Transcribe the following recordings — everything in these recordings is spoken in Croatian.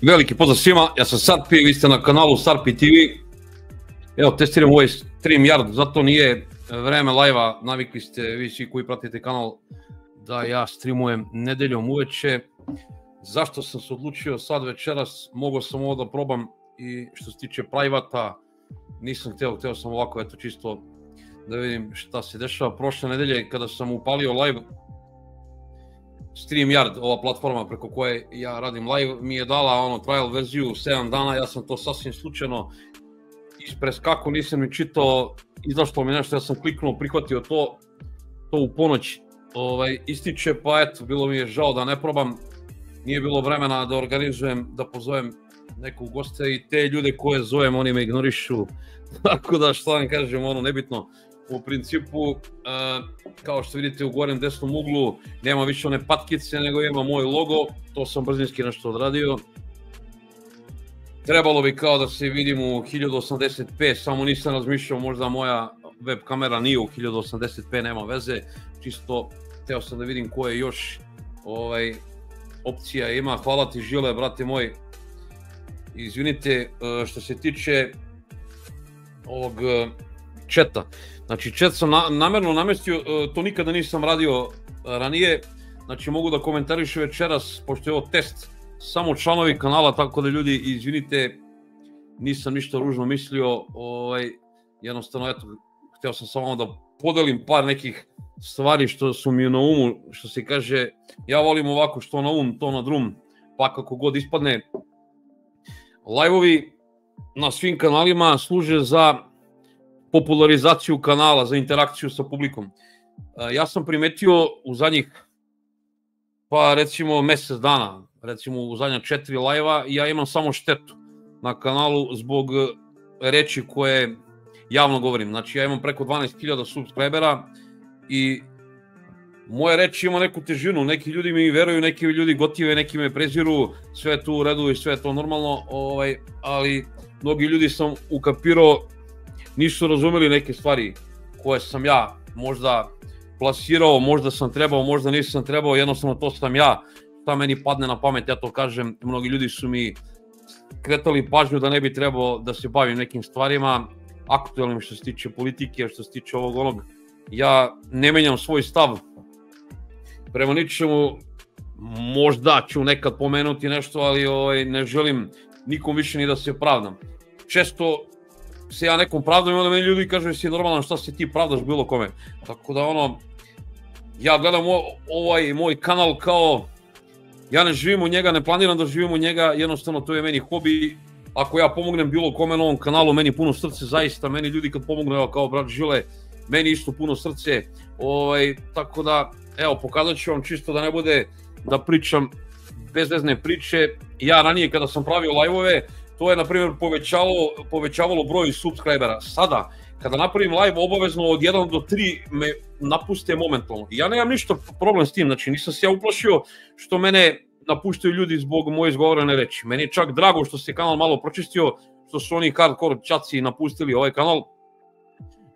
Veliki pozdrav svima, ja sam Sarpi, vi ste na kanalu Sarpi TV. Evo, testiram ovaj StreamYard, zato nije vreme live-a, navikli ste vi svi koji pratite kanal da ja streamujem nedeljom uveče. Zašto sam se odlučio sad večeras, mogao sam ovo da probam i što se tiče privata, nisam hteo sam ovako, eto čisto da vidim šta se dešava. Prošle nedelje kada sam upalio live, StreamYard, ova platforma preko koje ja radim live, mi je dala trial verziju 7 dana, ja sam to sasvim slučajno ispreskako, nisam ni čitao, izašlo mi nešto, ja sam kliknuo, prihvatio to u ponoć ističe, pa eto, bilo mi je žao da ne probam, nije bilo vremena da organizujem, da pozovem nekog gosta i te ljude koje zovem, oni me ignorišu, tako da šta vam kažem, nebitno. U principu, kao što vidite u gornjem desnom uglu, nema više one patkice, nego ima moj logo, to sam brzinski nešto odradio. Trebalo bi kao da se vidim u 1080p, samo nisam razmišljao, možda moja web kamera nije u 1080p, nema veze, čisto hteo sam da vidim koje još opcija ima. Hvala ti Žile, brate moj, izvinite što se tiče ovog četa. Znači, chat sam namerno namestio, to nikada nisam radio ranije, znači mogu da komentarišu večeras, pošto je ovo test, samo članovi kanala, tako da ljudi, izvinite, nisam ništa ružno mislio, jednostavno, eto, hteo sam samo da podelim par nekih stvari što su mi na umu, što se kaže, ja volim ovako što na um, to na drum, pa kako god ispadne. Live-ovi na svim kanalima služe za popularizaciju kanala, za interakciju sa publikom. Ja sam primetio u zadnjih, pa recimo mesec dana, recimo u zadnja 4 live-a, ja imam samo štetu na kanalu zbog reči koje javno govorim. Znači ja imam preko 12.000 subscribera i moje reči ima neku težinu, neki ljudi mi veruju, neki ljudi gotive, neki me preziru, sve je tu u redu i sve je to normalno, ali mnogi ljudi sam ukapirao nisu razumeli neke stvari koje sam ja možda plasirao, možda sam trebao, možda nisam trebao, jednostavno to sam ja, šta meni padne na pamet, ja to kažem, mnogi ljudi su mi kretali pažnju da ne bi trebao da se bavim nekim stvarima, aktualnim što se tiče politike, što se tiče ovog onog, ja ne menjam svoj stav prema ničemu, možda ću nekad pomenuti nešto, ali ne želim nikom više ni da se pravdam. Često se ja nekom pravdam i onda meni ljudi kažu jesi normalan, šta se ti pravdaš bilo kome. Tako da ja gledam ovaj moj kanal kao, ja ne živim u njega, ne planiram da živim u njega, jednostavno to je meni hobi. Ako ja pomognem bilo kome na ovom kanalu, meni puno srce, zaista, meni ljudi kad pomognu, evo kao brat Žile, meni isto puno srce. Tako da, evo, pokazat ću vam čisto da ne bude da pričam bezvezne priče. Ja ranije kada sam pravio live-ove, to je, na primjer, povećavalo broj subscribera. Sada, kada napravim live, obavezno od 1 do 3 me napuste momentalno. Ja nemam ništa problem s tim, znači nisam se ja uplašio što mene napuštaju ljudi zbog moje izgovorene reči. Meni je čak drago što se kanal malo pročistio, što su oni hardcore čaci napustili ovaj kanal.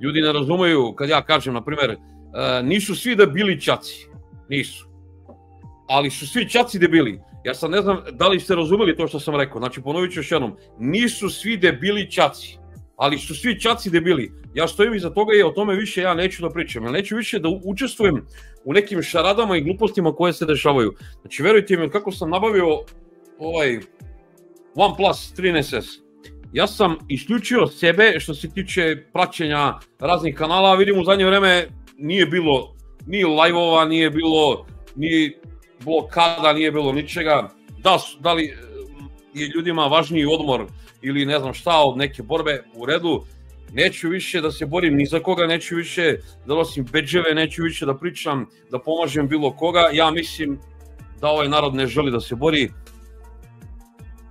Ljudi ne razumeju kad ja kažem, na primjer, nisu svi debili čaci, nisu. Ali su svi čaci debili. Ja sad ne znam da li ste razumeli to što sam rekao, znači ponovit ću još jednom, nisu svi debili čaci, ali su svi čaci debili. Ja stojim iza toga i o tome više ja neću da pričam, ja neću više da učestvujem u nekim šaradama i glupostima koje se dešavaju. Znači verujte mi, kako sam nabavio ovaj OnePlus 13S, ja sam isključio sebe što se tiče praćenja raznih kanala, vidim u zadnje vreme nije bilo ni live-ova, nije bilo ni blokada, nije bilo ničega, da li je ljudima važniji odmor ili ne znam šta od neke borbe, u redu, neću više da se borim ni za koga, neću više da nosim bedževe, neću više da pričam, da pomažem bilo koga, ja mislim da ovaj narod ne želi da se bori,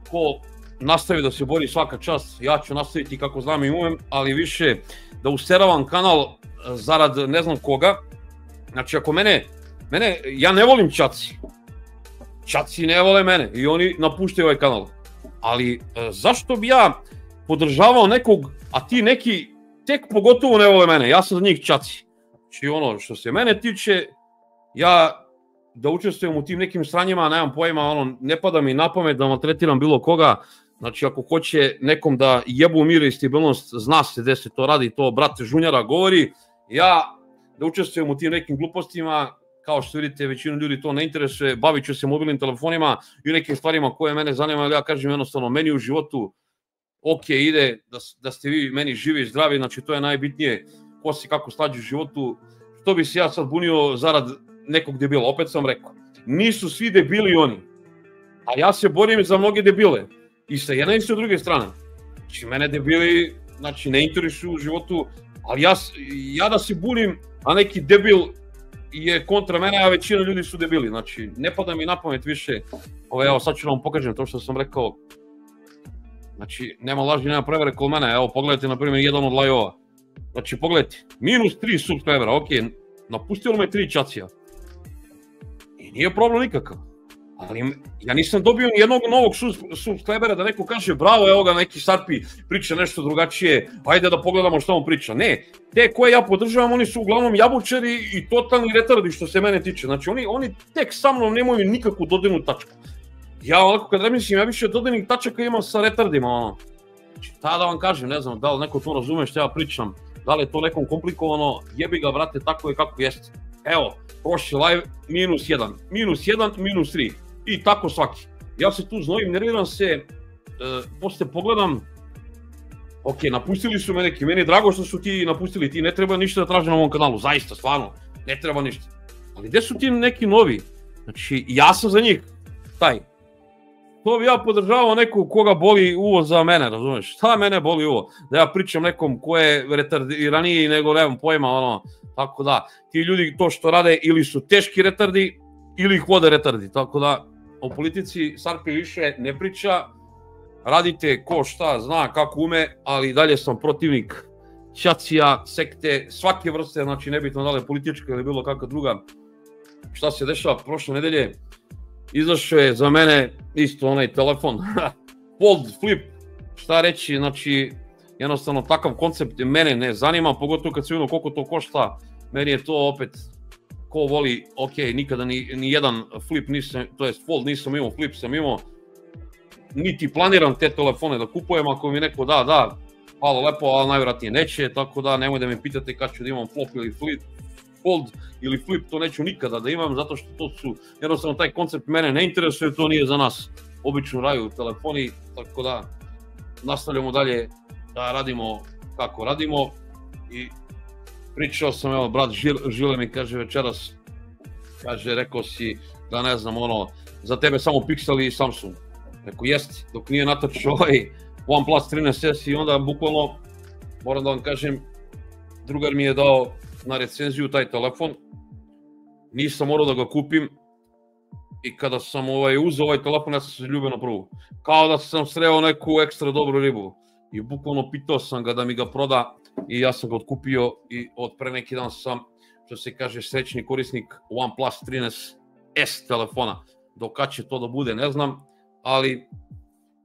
ko nastavi da se bori svaka čast, ja ću nastaviti kako znam i umem, ali više da useravam kanal zarad ne znam koga, znači ako ja ne volim čaci, čaci ne vole mene i oni napuštaju ovaj kanal, ali zašto bi ja podržavao nekog, a ti neki tek pogotovo ne vole mene, ja sam za njih čaci. Znači što se mene tiče, ja da učestvujem u tim nekim sranjima, nemam pojma, ono, ne pada mi na pamet da maltretiram bilo koga. Znači, ako hoće nekom da jebu mir i stabilnost, zna se gde se to radi, to brat Žunjara govori. Ja da učestvujem u tim nekim glupostima, kao što vidite, većinu ljudi to ne interesuje, bavit ću se mobilnim telefonima i nekim stvarima koje mene zanimaju, ja kažem jednostavno, meni u životu ok ide da ste vi meni živi i zdravi, znači to je najbitnije, ko si kako stađe u životu. Što bi se ja sad bunio zarad nekog debila, opet sam rekao, nisu svi debili oni, a ja se borim za mnoge debile, i sa jedne i sa druge strane. Znači, mene debili, znači, ne interesuju u životu, ali ja da se bunim, a neki debil je kontra mene, a većina ljudi su debili. Znači, ne pada mi na pamet više. Evo, sad ću vam pokažem to što sam rekao. Znači, nema laži, nema prevere kod mene. Evo, pogledajte, na primjer, jedan od live-ova. Znači, pogledajte, -3 subscribera, ok, napustilo me 3 čacija. I nije problem nikakav. Ali ja nisam dobio ni jednog novog subscribera da neko kaže bravo, evo ga neki Sarpi priča nešto drugačije, ajde da pogledamo što on priča. Ne, te koje ja podržavam, oni su uglavnom jabučari i totalni retardi što se mene tiče. Znači oni tek sa mnom nemaju nikakvu dodirnu tačku. Ja onako kad razmislim, ja više dodirnih tačaka imam sa retardima, ono. Znači, da vam kažem, ne znam da li neko to razume što ja pričam, da li je to nekom komplikovano, jebi ga brate, tako je kako jeste. Evo, prošli live, -1, -1, -3. I tako svaki. Ja se tu znojim, nerviram se, posle pogledam, ok, napustili su me neki, meni je drago što su ti napustili, ti ne treba ništa da traže na ovom kanalu, zaista, stvarno, ne treba ništa. Ali gde su ti neki novi? Znači, ja sam za njih, taj. To bi ja podržavao nekog koga boli uvo za mene, razumeš? Šta mene boli uvo? Da ja pričam nekom ko je retardiraniji nego nemam pojma, ono, tako da, ti ljudi to što rade ili su teški retardi, ili ih vode retardi, tako da, o politici Sarpi više ne priča, radite ko šta zna, kako ume, ali dalje sam protivnik ćacija, sekte, svake vrste, znači nebitno da li je politička ili bilo kakva druga. Šta se dešava prošle nedelje, izašao je za mene isto onaj telefon, Fold Flip, šta reći, znači jednostavno takav koncept mene ne zanima, pogotovo kad se vidio koliko to košta, meni je to opet ko voli, ok, nikada ni jedan flip nisam, to jest fold nisam imao, flip sam imao, niti planiram te telefone da kupujem, ako mi neko da, hvala lepo, ali najvjerojatnije neće, tako da nemoj da me pitate kad ću da imam flop ili flip, fold ili flip, to neću nikada da imam, zato što to su, jednostavno taj koncept mene ne interesuje, to nije za nas, obično raju telefoni, tako da nastavljamo dalje da radimo kako radimo i pričao sam, evo, brat Žile mi kaže večeras, kaže, rekao si da ne znam, ono, za tebe samo Pixel i Samsung. Rekao, jest, dok nije natočio ovaj OnePlus 13S i onda bukvalno, moram da vam kažem, drugar mi je dao na recenziju taj telefon, nisam morao da ga kupim i kada sam uzeo ovaj telefon, ja sam se ljubio na prvu. Kao da sam sreo neku ekstra dobru ribu i bukvalno pitao sam ga da mi ga proda i ja sam ga otkupio i od pre neki dan sam, što se kaže, srećni korisnik OnePlus 13S telefona. Dok kad će to da bude, ne znam, ali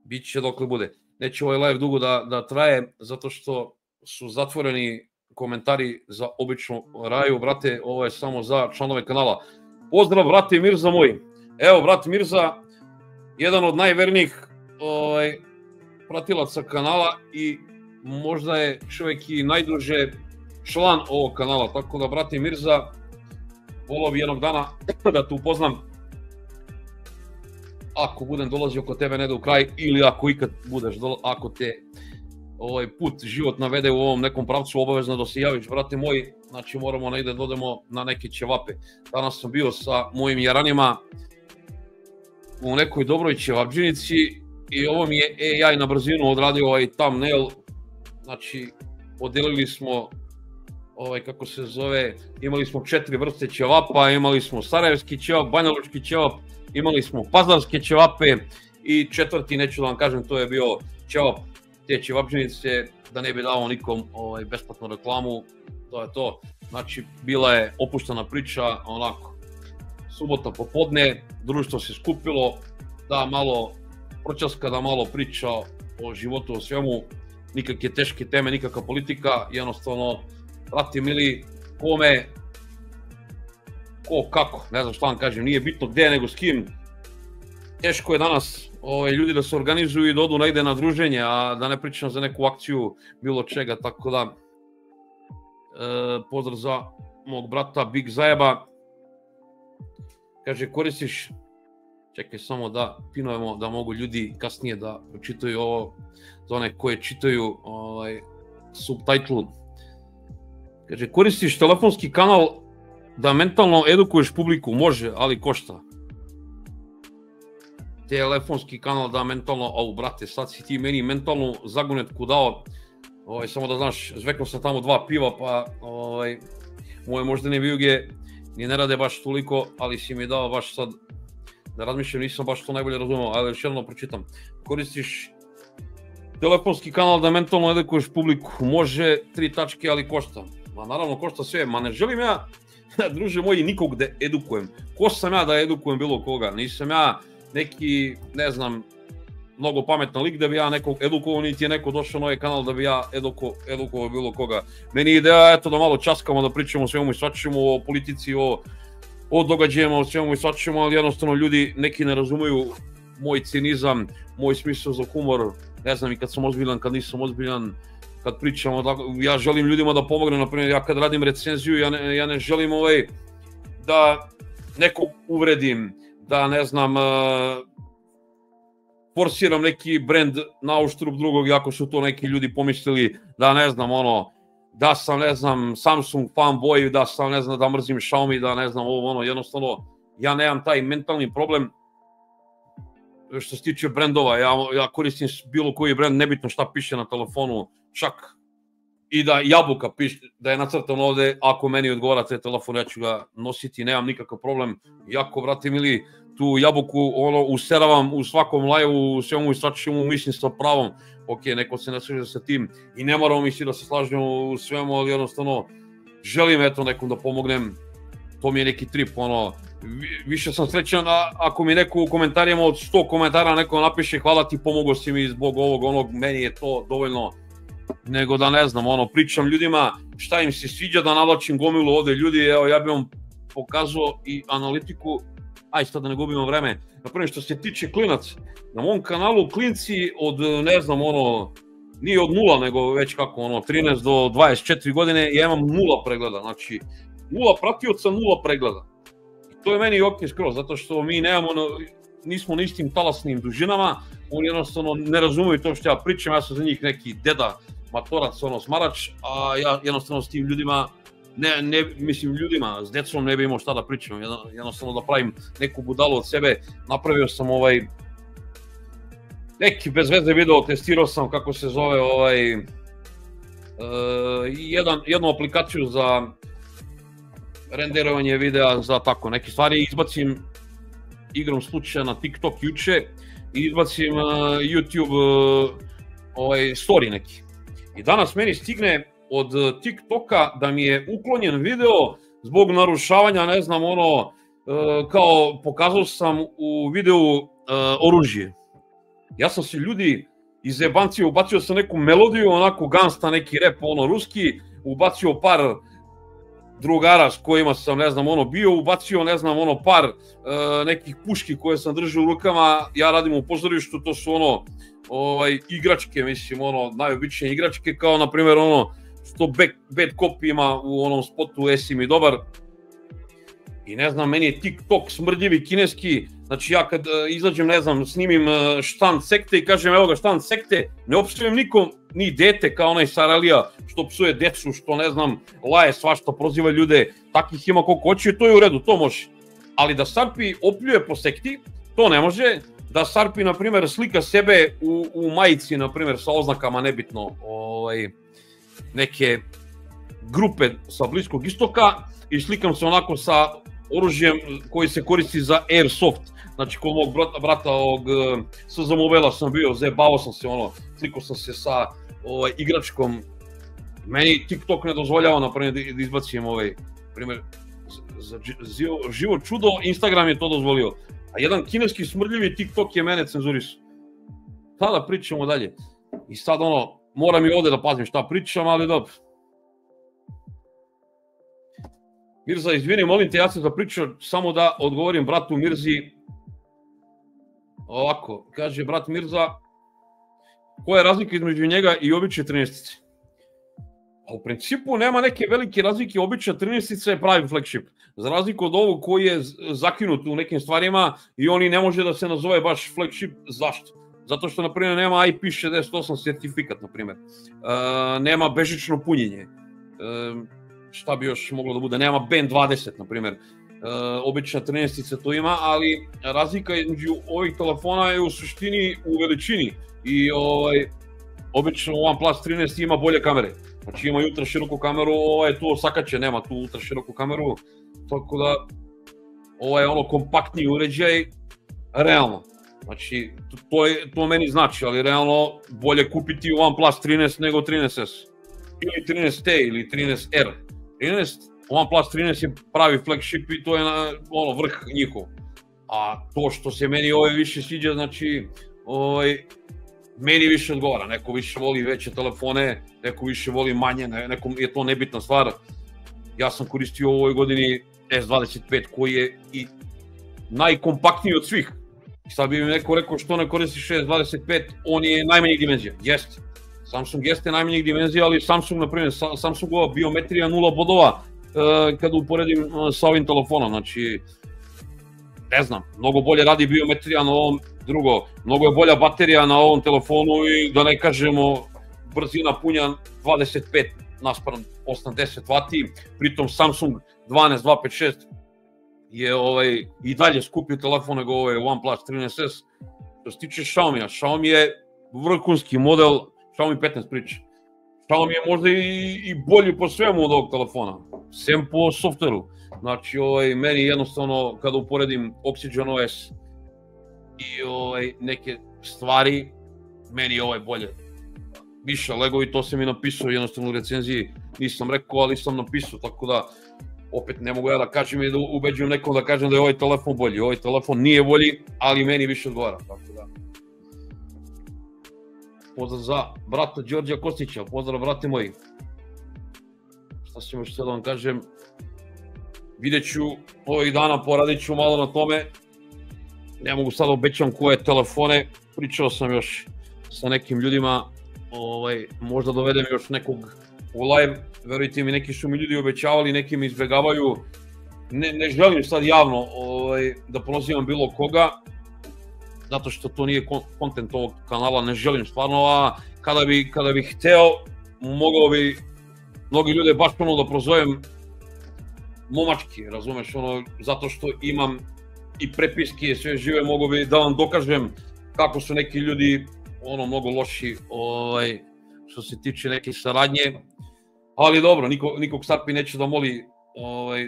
bit će dokle bude. Neće ovaj live dugo da traje, zato što su zatvoreni komentari za običnu raju, brate, ovo je samo za članove kanala. Pozdrav, brate Mirza moj. Evo, brat Mirza, jedan od najvernijih pratilaca kanala i možda je čovjek i najduže član ovog kanala, tako da, brate Mirza, volao bi jednog dana da te upoznam, ako budem dolazio kod tebe negde u kraj ili ako ikad budeš, ako te put život navede u ovom nekom pravcu, obavezno da se javiš, brate moj, znači moramo negde da odemo na neke ćevape. Danas sam bio sa mojim jaranima u nekoj dobroj ćevapđinici i ovo mi je AI na brzinu odradio thumbnail, znači podelili smo, kako se zove, imali smo 4 vrste ćevapa, imali smo sarajevski ćevap, banjalučki ćevap, imali smo pazarske ćevape i 4. neću da vam kažem, to je bio ćevap te ćevapđinice, da ne bi dao nikom besplatnu reklamu, to je to. Znači, bila je opuštena priča, onako, subota popodne, društvo se skupilo, da malo pročaska, da malo priča o životu, o svemu, nikakve teške teme, nikakva politika, jednostavno, brati mili, ko, kako, ne znam šta vam kažem, nije bitno gde nego s kim. Teško je danas ljudi da se organizuju i da odu negde na druženje, a da ne pričam za neku akciju bilo čega, tako da pozdrav za mog brata Big Zajeba. Kaže, koristiš, čekaj samo da pinujemo da mogu ljudi kasnije da pročitaju ovo za one koje čitaju subtitle. Kaže, koristiš telefonski kanal da mentalno edukuješ publiku, može, ali košta. Telefonski kanal da mentalno, brate, sad si ti meni mentalnu zagonetku dao, samo da znaš, zvekao sam tamo 2 piva, pa moje moždane vijuge ni ne rade baš toliko, ali si mi dao baš sad da razmišljam, nisam baš to najbolje razumeo, ali još jedno pročitam. Koristiš telefonski kanal da mentalno edukuješ publiku, može 3 tačke, ali košta. Ma naravno košta sve, ma ne želim ja, druže moji, nikog da edukujem. Ko sam ja da edukujem bilo koga? Nisam ja neki, ne znam, mnogo pametan lik da bi ja nekog edukovao, niti je neko došao na ovaj kanal da bi ja edukovao bilo koga. Meni je ideja, eto, da malo časkamo, da pričamo o svemu i svačemu, o politici, o događajima, o svemu i svačemu, ali jednostavno ljudi neki ne razumeju moj cinizam, moj smisao za humor, ne znam i kad sam ozbiljan, kad nisam ozbiljan, kad pričamo, ja želim ljudima da pomognem, naprimjer, ja kad radim recenziju, ja ne želim da nekog uvredim, da ne znam, forsiram neki brend na uštrb drugog, jako su to neki ljudi pomislili da ne znam, da sam, ne znam, Samsung fanboy, da sam, ne znam, da mrzim Xiaomi, da ne znam, jednostavno, ja nemam taj mentalni problem što se tiče brendova, ja koristim bilo koji brend, nebitno šta piše na telefonu, čak i da jabuka piše, da je nacrtano ovde, ako meni odgovara taj telefon, ja ću ga nositi, nemam nikakav problem, jako, brate mili, tu jabuku useravam u svakom live-u, u svemu i svačemu, mislim sa pravom, ok, neko se ne slaže sa tim i ne moramo misli da se slažemo u svemu, ali jednostavno želim eto nekom da pomognem, to mi je neki trip, više sam srećan ako mi neko u komentarima od 100 komentara neko napiše hvala ti, pomogao si mi zbog ovog, onog, meni je to dovoljno, nego da ne znam, pričam ljudima šta im se sviđa, da navlačim gomilu ovde ljudi, evo ja bih vam pokazao i analitiku, aj sad da ne gubimo vreme, napravo što se tiče klinac, na mom kanalu klinci od, ne znam, nije od 0, nego već kako, 13 do 24 godine, ja imam 0 pregleda, znači 0 pratioca, 0 pregleda. I to je meni ok skroz, zato što mi nismo na istim talasnim dužinama, oni jednostavno ne razumiju to što ja pričam, ja sam za njih neki deda, matorac, smarač, a ja jednostavno s tim ljudima, mislim ljudima, s decom ne bi imao šta da pričam, jednostavno da pravim neku budalu od sebe, napravio sam neki bez veze video, testirao sam kako se zove jednu aplikaciju za renderovanje videa za tako neke stvari, izbacim igrom slučaja na TikTok juče i izbacim YouTube story neki. I danas meni stigne od TikToka da mi je uklonjen video zbog narušavanja, ne znam, kao pokazao sam u videu oružje. Ja sam se ljudi iz jebancije, ubacio sam neku melodiju, onako Gansta, neki rap, ruski, ubacio par drugara s kojima sam, ne znam, bio, ubacio, ne znam, par nekih puški koje sam držao u rukama, ja radim u pozorištu, to su igračke, mislim, najobičnije igračke, kao, na primjer, što Bad Cop ima u onom spotu Esi mi dobar. I ne znam, meni je TikTok smrdljivi kineski, znači ja kad izađem, ne znam, snimim štand sekte i kažem evo ga štand sekte, ne opsujem nikom, ni dete kao onaj Saralija što psuje decu, što ne znam, laje svašta, proziva ljude, takvih ima koliko hoće, to je u redu, to može. Ali da Sarpi opljuje po sekti, to ne može, da Sarpi, na primjer, slika sebe u majici, na primjer, sa oznakama, nebitno, neke grupe sa Bliskog istoka i slikam se onako sa oružjem koji se koristi za airsoft. Znači, kod mog brata SZ Mobela sam bio, zajebavao sam se, slikao sam se sa igračkom. Meni TikTok ne dozvoljava, naprimjer, da izbacim primjer, za živo čudo, Instagram je to dozvolio. A jedan kineski smrdljivi TikTok je mene cenzurisao. Sada pričamo dalje. I sad moram i ovde da pazim šta pričam, ali dobro. Mirza, izvini, molim te, ja sam zapričao samo da odgovorim bratu Mirzi. Ovako, kaže brat Mirza, koja je razlika između njega i obične 13-ice? U principu nema neke velike razlike, obična 13-ica je pravi flagship. Za razliku od ovog koji je zakinut u nekim stvarima i on i ne može da se nazove baš flagship. Zašto? Zato što, na primjer, nema IP68 sertifikat, na primjer. Nema bežično punjenje. Šta bi još moglo da bude? Nema Band 20, na primjer. Obična 13-ica to ima, ali razlika između ovih telefona je u suštini u veličini. I obično OnePlus 13 ima bolje kamere. Znači ima ultra široku kameru, tu sakaće, nema tu ultra široku kameru. Tako da, ovo je ono kompaktniji uređaj, realno. Znači, to meni znači, ali realno bolje kupiti OnePlus 13 nego 13S. Ili 13T ili 13R. OnePlus 13 je pravi flagship i to je vrh njihov. A to što se meni više sviđa, znači, meni više odgovara. Neko više voli veće telefone, neko više voli manje, nekom je to nebitna stvar. Ja sam koristio u ovoj godini S25 koji je i najkompaktniji od svih. Sad bi mi neko rekao što ne koristiš S25, on je najmanjih dimenzija. Jeste. Samsung jeste najmanjih dimenzija, ali Samsung, na primjer, Samsungova biometrija 0 bodova kada uporedim sa ovim telefonom. Znači, ne znam, mnogo bolje radi biometrija na ovom, drugo, mnogo je bolja baterija na ovom telefonu i da ne kažemo brzina punja 25 naspram 80 W, pritom Samsung 12256 je i dalje skupio telefon nego OnePlus 13S. Što se tiče Xiaomi-a, Xiaomi je vrhunski model, Xiaomi 15 priča. Xiaomi je možda i bolji po svemu od ovog telefona, sem po softveru. Znači, meni jednostavno, kada uporedim Oxygen OS i neke stvari, meni je bolje. Više legovi, to sam i napisao jednostavno u recenziji, nisam rekao, ali sam napisao, tako da opet ne mogu ja da kažem i da ubeđujem nekom da kažem da je ovaj telefon bolji. Ovaj telefon nije bolji, ali meni više odgovara, tako da. Pozdrav za brata Đorđa Kostića, pozdrav brate moji. Šta ćemo što da vam kažem, vidjet ću ovih dana, poradit ću malo na tome. Ne mogu sad obećam koje telefone, pričao sam još sa nekim ljudima, možda dovedem još nekog u live, verujte mi, neki su mi ljudi obećavali, neki mi izbjegavaju. Ne želim sad javno da prozivam bilo koga, zato što to nije kontent ovog kanala, ne želim stvarno, a kada bih hteo, mogao bi mnogi ljude baš da prozovem momački, razumeš, zato što imam i prepiske i sve žive, mogu bi da vam dokažem kako su neki ljudi mnogo loši što se tiče neke saradnje, ali dobro, nikog Sarpi neće da moli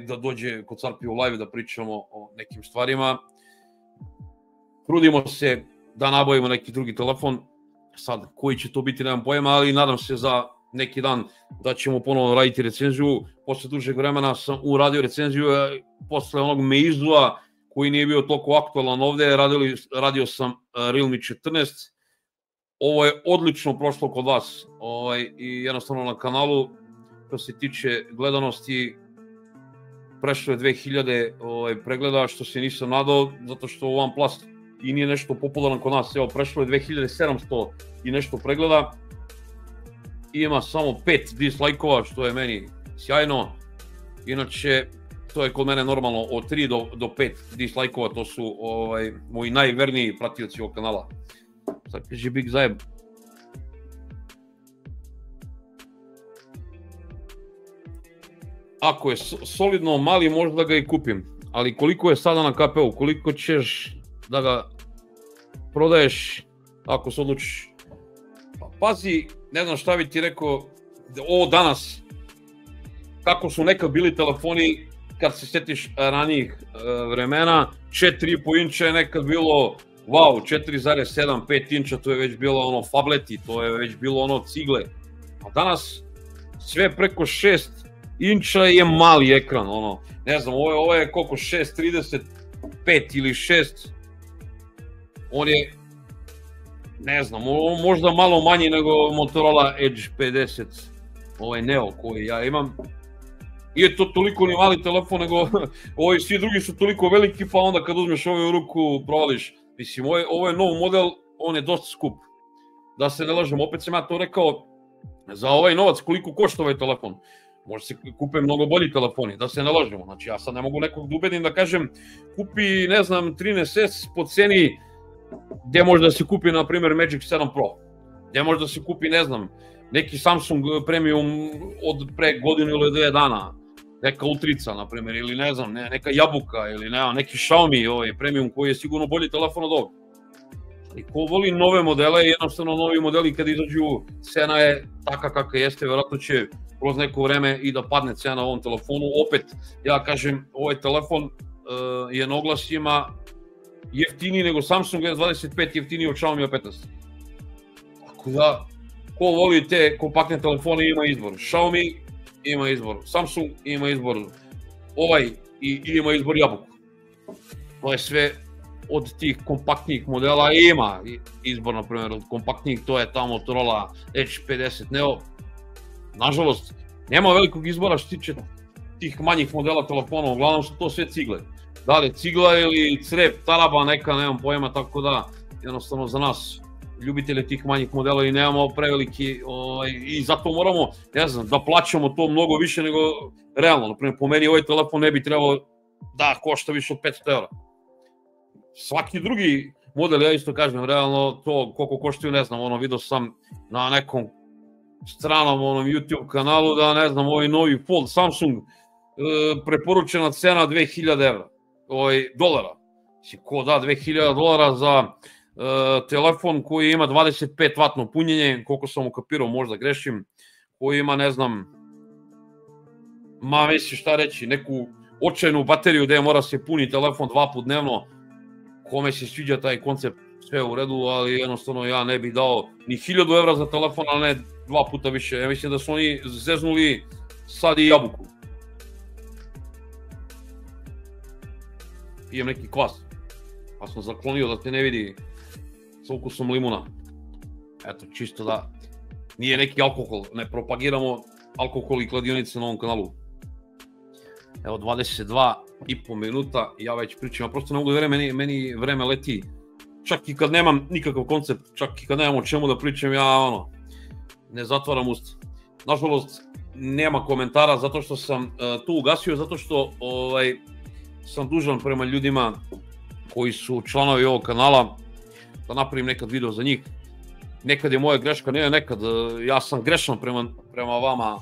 da dođe kod Sarpi u live da pričamo o nekim stvarima. Trudimo se da nabavimo neki drugi telefon, sad koji će to biti nemam pojma, ali nadam se za neki dan da ćemo ponovno raditi recenziju. Posle dužeg vremena sam uradio recenziju posle onog Meizua koji nije bio toliko aktualan ovde, radio sam Realme 14. Ovo je odlično prošlo kod vas i jednostavno na kanalu, što se tiče gledanosti, prešlo je 2000 pregleda, što se nisam nadao, zato što OnePlus i nije nešto popularan kod nas. Evo, prešlo je 2700 i nešto pregleda. Ima samo 5 dislajkova, što je meni sjajno. Inače, to je kod mene normalno od 3 do 5 dislajkova, to su moji najverniji pratioci ovog kanala. Sad kaže Big Zajeb. Ako je solidno mali, možda ga i kupim. Ali koliko je sada na KP-u, koliko ćeš da ga prodaješ ako se odlučiš? Pazi, ne znam šta bi ti rekao, ovo danas, kako su nekad bili telefoni, kad se sjetiš ranijih vremena, 4,5 inča je nekad bilo, wow, 4,7, 5 inča, to je već bilo fableti, to je već bilo cigle. A danas sve preko 6 inča je mali ekran, ne znam, ovo je koliko, 6,35 ili 6, on je, ne znam, možda malo manji nego Motorola Edge 50, ovaj Neo koji ja imam. Nije to toliko ni mali telefon, nego ovi svi drugi su toliko veliki, pa onda kad uzmeš ovaj u ruku provališ. Mislim, ovo je nov model, on je dosta skup. Da se ne lažem, opet sam ja to rekao, za ovaj novac koliko košta ovaj telefon. Može se kupe mnogo bolji telefoni, da se ne lažemo. Znači, ja sad ne mogu nekog da ubedim da kažem kupi, ne znam, 13S po ceni gde može da se kupi, na primjer, Magic 7 Pro. Gde može da se kupi, ne znam, neki Samsung Premium od pre godinu ili 2 dana. Neka Ultrica, na primjer, ili ne znam, neka Jabuka, ili neki Xiaomi Premium koji je sigurno bolji telefon od ovog. I ko voli nove modele, jednostavno novi modeli kad izađu, cena je taka kakva jeste, vjerojatno će kroz neko vreme i da padne cena ovom telefonu. Opet, ja kažem, ovaj telefon je na oglasima jeftiniji nego Samsung S25, jeftiniji od Xiaomi 15. Tako da, ko voli te kompaktne telefone ima izbor. Xiaomi ima izbor, Samsung ima izbor, i ima izbor Jabuku. To je sve od tih kompaktnijih modela, ima izbor, na primjer, od kompaktnijih, to je ta Motorola Edge 50 Neo. Nažalost, nema velikog izbora što tiče tih manjih modela telefona, uglavnom su to sve cigle. Da li je cigla ili crep, taraba neka, nemam pojma, tako da, jednostavno za nas, ljubitelje tih manjih modela i nemamo preveliki, i zato moramo, ne znam, da plaćamo to mnogo više nego realno. Naprimjer, po meni ovaj telefon ne bi trebalo da košta više od 500 €. Svaki drugi model, ja isto kažem, realno to koliko koštaju, ne znam, vidio sam na nekom stranom YouTube kanalu da, ne znam, ovaj novi Fold Samsung, preporučena cena 2000 dolara. Ko da 2000 dolara za telefon koji ima 25 vatno punjenje, koliko sam ukapirao, možda grešim, koji ima, ne znam, mislim šta reći, neku očajnu bateriju gde mora se puni telefon 2 puta dnevno. Kome se sviđa taj koncept, sve u redu, ali jednostavno ja ne bih dao ni 1000 € za telefon, ali ne 2 puta više. Ja mislim da su oni zeznuli sad i Jabuku. Pijem neki kvas, pa sam zaklonio da te ne vidi sa ukusom limuna. Eto, čisto da nije neki alkohol, ne propagiramo alkohol i kladionice na ovom kanalu. Evo, 22,5 minuta, ja već pričam, ja prosto ne mogu da verujem, meni vreme leti. Čak i kad nemam nikakav koncept, čak i kad nemam o čemu da pričam, ja ne zatvaram usta. Nažalost, nema komentara zato što sam tu ugasio, zato što sam dužan prema ljudima koji su članovi ovog kanala, da napravim nekad video za njih. Nekad je moja greška, ne nekad, ja sam grešan prema vama,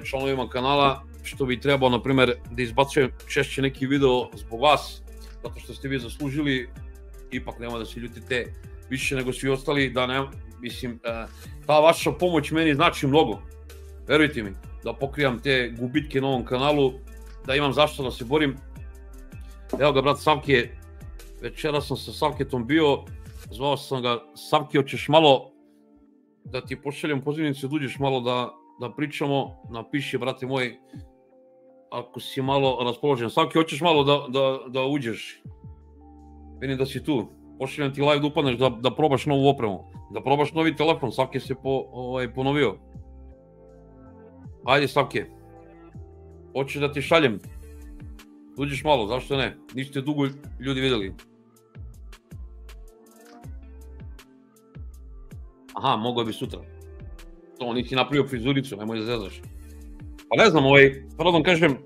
članovima kanala, što bi trebao, na primjer, da izbacujem češće neki video zbog vas, zato što ste vi zaslužili, ipak nema da se ljutite više nego svi ostali, da ne, mislim, ta vaša pomoć meni znači mnogo, verujte mi, da pokrijam te gubitke na ovom kanalu, da imam zašto da se borim. Evo ga, brat Savke, večera sam sa Savketom bio, zvao sam ga, Savke, hoćeš malo da ti pošaljem pozivnicu, da uđeš malo da pričamo, napiši, brate moj, ako si malo raspoložen. Savke, hoćeš malo da uđeš? Vidim da si tu. Pošaljem ti live da upadneš, da probaš novu opremu. Da probaš novi telefon. Savke se ponovio. Ajde, Savke. Hoćeš da ti šaljem? Uđeš malo, zašto ne? Niste dugo ljudi videli. Aha, mogao bi sutra. To nisi napravio frizuricu, nemoj da zezaš. Pa ne znam, prvo da vam kažem,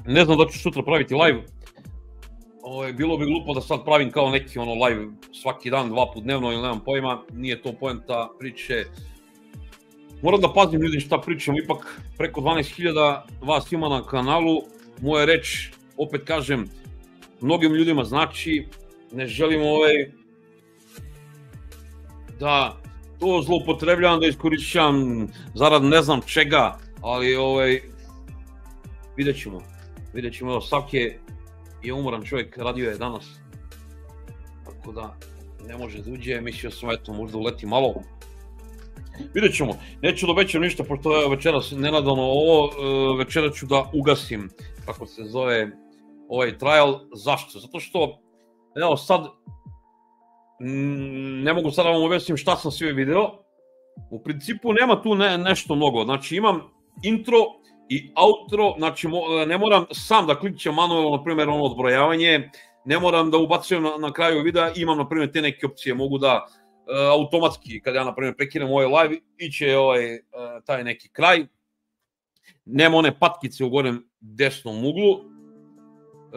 ne znam da ću sutra praviti live. Bilo bi glupo da sad pravim kao neki live svaki dan, 2 puta dnevno ili nemam pojma, nije to poenta priče. Moram da pazim ljudi šta pričam, ipak preko 12.000 vas ima na kanalu, moja reč, opet kažem, mnogim ljudima znači, ne želim da to zloupotrebljavam, da iskorišćavam zarad ne znam čega, ali vidjet ćemo, evo, Savke je umoran čovjek, radio je danas, tako da ne može da uđe, mislio sam, eto, možda uleti malo. Vidjet ćemo, neću da obećam ništa, pošto je večeras nenadano ovo, večera ću da ugasim, kako se zove, ovaj trial. Zašto? Zato što, evo sad, ne mogu sad da vam objasnim šta sam sve video, u principu nema tu nešto mnogo, znači imam intro i outro, znači ne moram sam da klikćem manualno, na primjer ono odbrojavanje, ne moram da ubacujem na kraju videa, imam na primjer te neke opcije, mogu da automatski, kada ja na primjer prekinem ovaj live, iće taj neki kraj, nema one patkice u gornjem desnom uglu,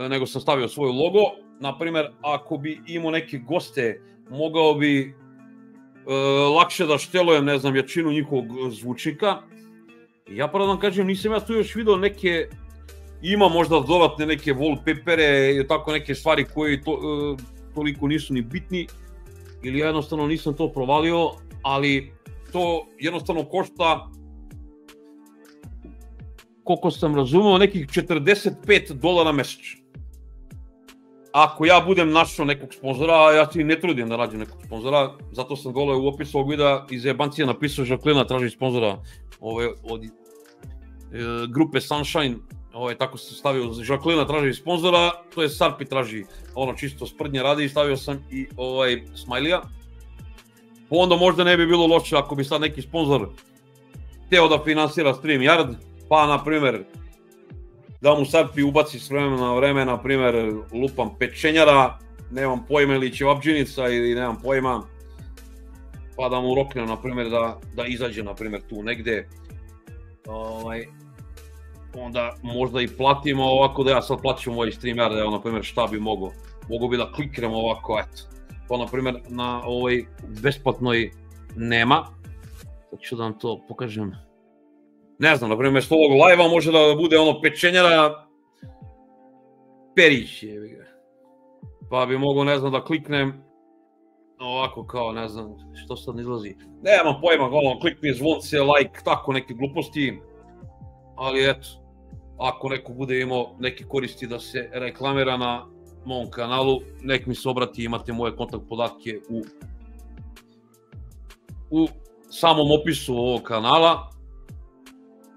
nego sam stavio svoj logo, na primjer ako bi imao neke goste, mogao bi lakše da štelujem, ne znam, jačinu njihovog zvučnika. Ja pravo da vam kažem, nisam ja tu još vidio neke, ima možda dodatne neke wallpapere i tako neke stvari koje toliko nisu ni bitni, ili ja jednostavno nisam to provalio, ali to jednostavno košta, koliko sam razumeo, nekih $45 mesečno. Ako ja budem našao nekog sponzora, a ja ti ne trudim da nađem nekog sponzora, zato sam dole u opisu ovog videa iz jebancije napisao Žaklina traži sponzora od grupe Sunshine, tako sam stavio Žaklina traži sponzora, to je Sarpi traži, ono čisto sprdnje radi, stavio sam i smajlija. Onda možda ne bi bilo loše ako bi sad neki sponzor hteo da finansira StreamYard, pa na primer da mu Sarpi ubaci s vremena na vreme, na primer lupam pečenjara, nemam pojma, ili ćevapdžinica ili nemam pojma, pa da mu roknem na primer da izađe na primer tu negde, onda možda i platimo ovako da ja sad plaćam ovaj StreamYard, evo na primer šta bi mogo bi da kliknem ovako, eto, pa na primer na ovoj besplatnoj nema, sad ću da vam to pokažem. Ne znam, na primjer, mjesto ovog live-a može da bude ono pečenjara Perić, pa bi mogo, ne znam, da kliknem ovako kao, ne znam, što sad ne izlazi. Nemam pojma, ono, klikni zvonce, like, tako neke gluposti, ali eto, ako neko bude imao neke koristi da se reklamira na mom kanalu, nek mi se obrati, imate moje kontakt podatke u samom opisu ovog kanala.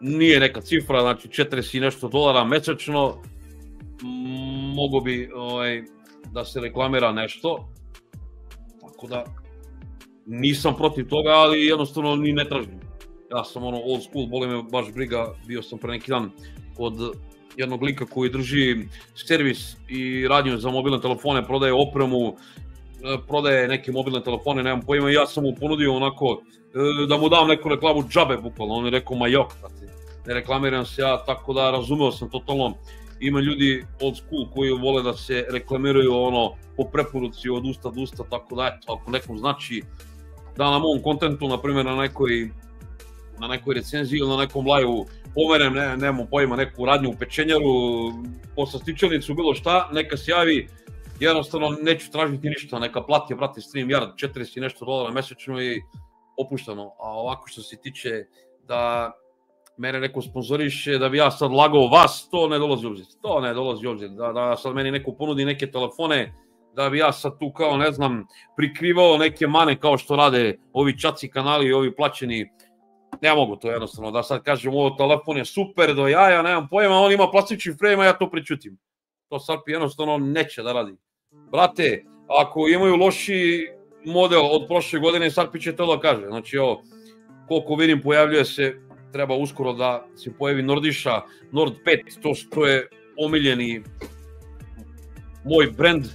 Nije neka cifra, znači $40 i nešto mesečno, mogo bi da se reklamira nešto, tako da nisam protiv toga, ali jednostavno ni ne tražim. Ja sam ono old school, boli me baš briga, bio sam pre neki dan kod jednog lika koji drži servis i radnju za mobilne telefone, prodaje opremu, prodaje neke mobilne telefone, nemam pojma, i ja sam mu ponudio onako da mu dam neku reklamu džabe, bukvalno, on je rekao ma jok, ne reklamiram se ja, tako da razumeo sam totalno, ima ljudi old school koji vole da se reklamiraju ono po preporuci od usta do usta, tako da eto, ako nekom znači da na mom kontentu, na primjer na nekoj recenziji ili na nekom live-u pomerem, nemam pojma, neku radnju u pečenjaru, poslastičarnicu, bilo šta, neka se javi, jednostavno neću tražiti ništa, neka plati StreamYard $40 i nešto mesečno i opušteno, a ovako što se tiče da mene neko sponzoriše, da bi ja sad lagao vas, to ne dolazi u obzir, da sad meni neko ponudi neke telefone, da bi ja sad tu kao, ne znam, prikrivao neke mane kao što rade ovi čaci kanali i ovi plaćeni, ne mogu to jednostavno, da sad kažem ovo telefon je super, do jaja, nemam pojma, on ima plastični frame, a ja to pričutim. To Sarpi jednostavno neće da radi. Brate, ako imaju loši model od prošle godine, Sarpi će to da kaže. Znači, evo, koliko vidim, pojavljuje se, treba uskoro da se pojavi Nordiša, Nord 5, to je omiljeni moj brand,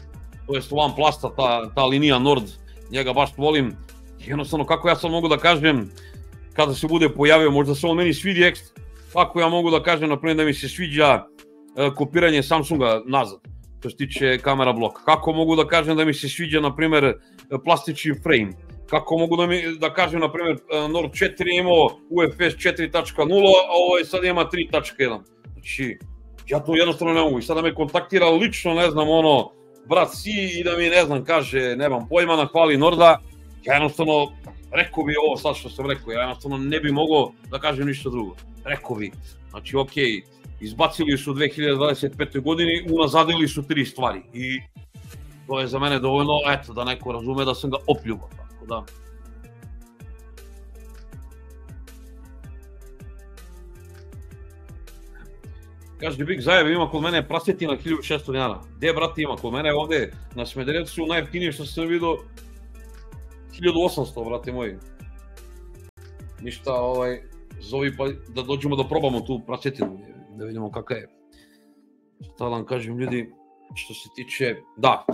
to je OnePlusa, ta linija Nord, njega baš volim. Jednostavno, kako ja sad mogu da kažem, kada se bude pojavio, možda se on meni svidi ekstra, kako ja mogu da kažem, naprimjer, da mi se sviđa kopiranje Samsunga nazad, što se tiče kamera bloka. Kako mogu da kažem da mi se sviđa, na primjer, plastični frame. Kako mogu da kažem, na primjer, Nord 4 imao UFS 4.0, a ovo sad ima 3.1. Znači, ja to jednostavno ne mogu. I sad da me kontaktira lično, ne znam, ono, brat si i da mi, ne znam, kaže, nemam pojma, nahvali Norda, ja jednostavno, rekao bi ovo sad što sam rekao, ja jednostavno ne bi mogao da kažem ništa drugo. Rekao bi, znači, okej, izbacili su u 2025. godini, unazadili su 3 stvari i to je za mene dovoljno, eto, da neko razume da sam ga opljubao, tako da. Kaže Big Zajev, ima kod mene prasetina 1600 dinara. Gde, brate, ima? Kod mene ovde na Smederevcu najjeftinije što sam vidio 1800, brate moji. Ništa, zovi pa da dođemo da probamo tu prasetinu, da vidimo kakva je. Šta da vam kažem ljudi, što se tiče, da,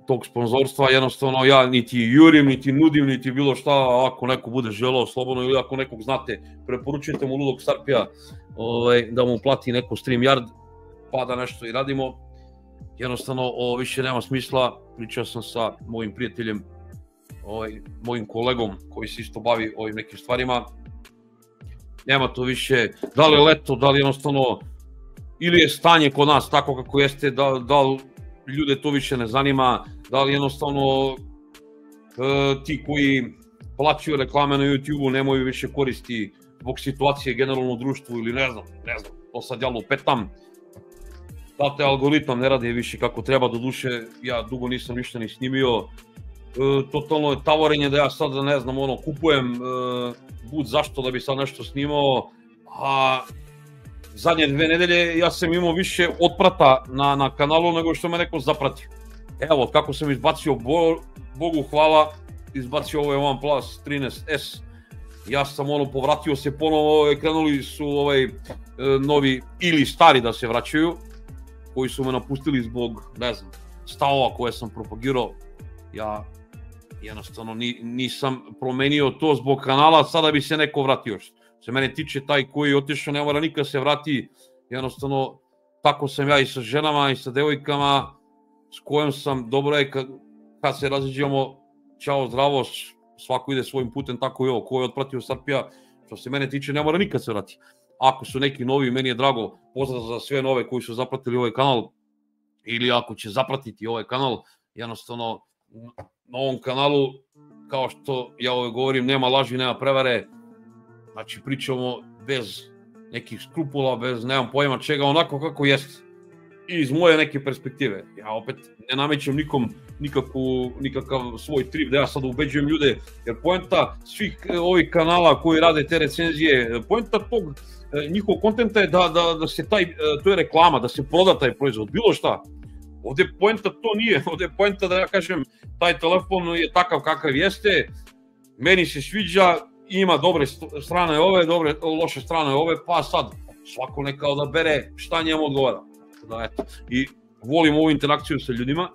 tog sponzorstva, jednostavno ja niti jurim, niti nudim, niti bilo šta, ako neko bude želeo slobodno ili ako nekog znate, preporučujte mu Ludog Starpija da mu plati neko StreamYard, pa da nešto i radimo. Jednostavno, ovo više nema smisla, pričao sam sa mojim prijateljem, mojim kolegom koji se isto bavi ovim nekim stvarima. Nema to više, da li je leto, da li jednostavno, ili je stanje kod nas tako kako jeste, da li ljude to više ne zanima, da li jednostavno ti koji plaćaju reklame na YouTube-u nemaju više koristi zbog situacije generalno u društvu ili ne znam, to sad ja lupetam. Da te algoritam ne radi više kako treba, doduše ja dugo nisam ništa ni snimio, totalno je tavorenje da ja sad ne znam kupujem bud zašto da bi sad nešto snimao, a zadnje 2 nedelje ja sam imao više otprata na kanalu nego što me neko zapratio. Evo kako sam izbacio, Bogu hvala, izbacio ovaj OnePlus 13S, ja sam povratio se ponovo, krenuli su novi ili stari da se vraćaju, koji su me napustili zbog, ne znam, stavova koje sam propagirao. Ja jednostavno nisam promenio to zbog kanala, sada bi se neko vratio. Što se mene tiče, taj koji je otišao ne mora nikad se vrati, jednostavno tako sam ja i sa ženama i sa devojkama s kojom sam, dobro je kad se raziđemo, čao, zdravo, svako ide svojim putem, tako i ovo, ko je otpratio Starpija, što se mene tiče ne mora nikad se vrati. Ako su neki novi, meni je drago, pozdrav za sve nove koji su zapratili ovaj kanal, ili ako će zapratiti ovaj kanal, jednostavno na ovom kanalu, kao što ja govorim, nema laži, nema prevare, znači pričamo bez nekih skrupula, bez nemam pojma čega, onako kako jeste. I iz moje neke perspektive. Ja opet ne namećem nikom nikakav svoj trip da ja sad ubeđujem ljude, jer poenta svih ovih kanala koji rade te recenzije, poenta tog njihovog kontenta je da se to je reklama, da se proda taj proizvod, bilo šta. Ovde poenta to nije, ovde je poenta da ja kažem taj telefon je takav kakav jeste, meni se sviđa, ima dobre strane ove, loše strane ove, pa sad svako neka odabere šta njemu odgovara. I volim ovu interakciju sa ljudima.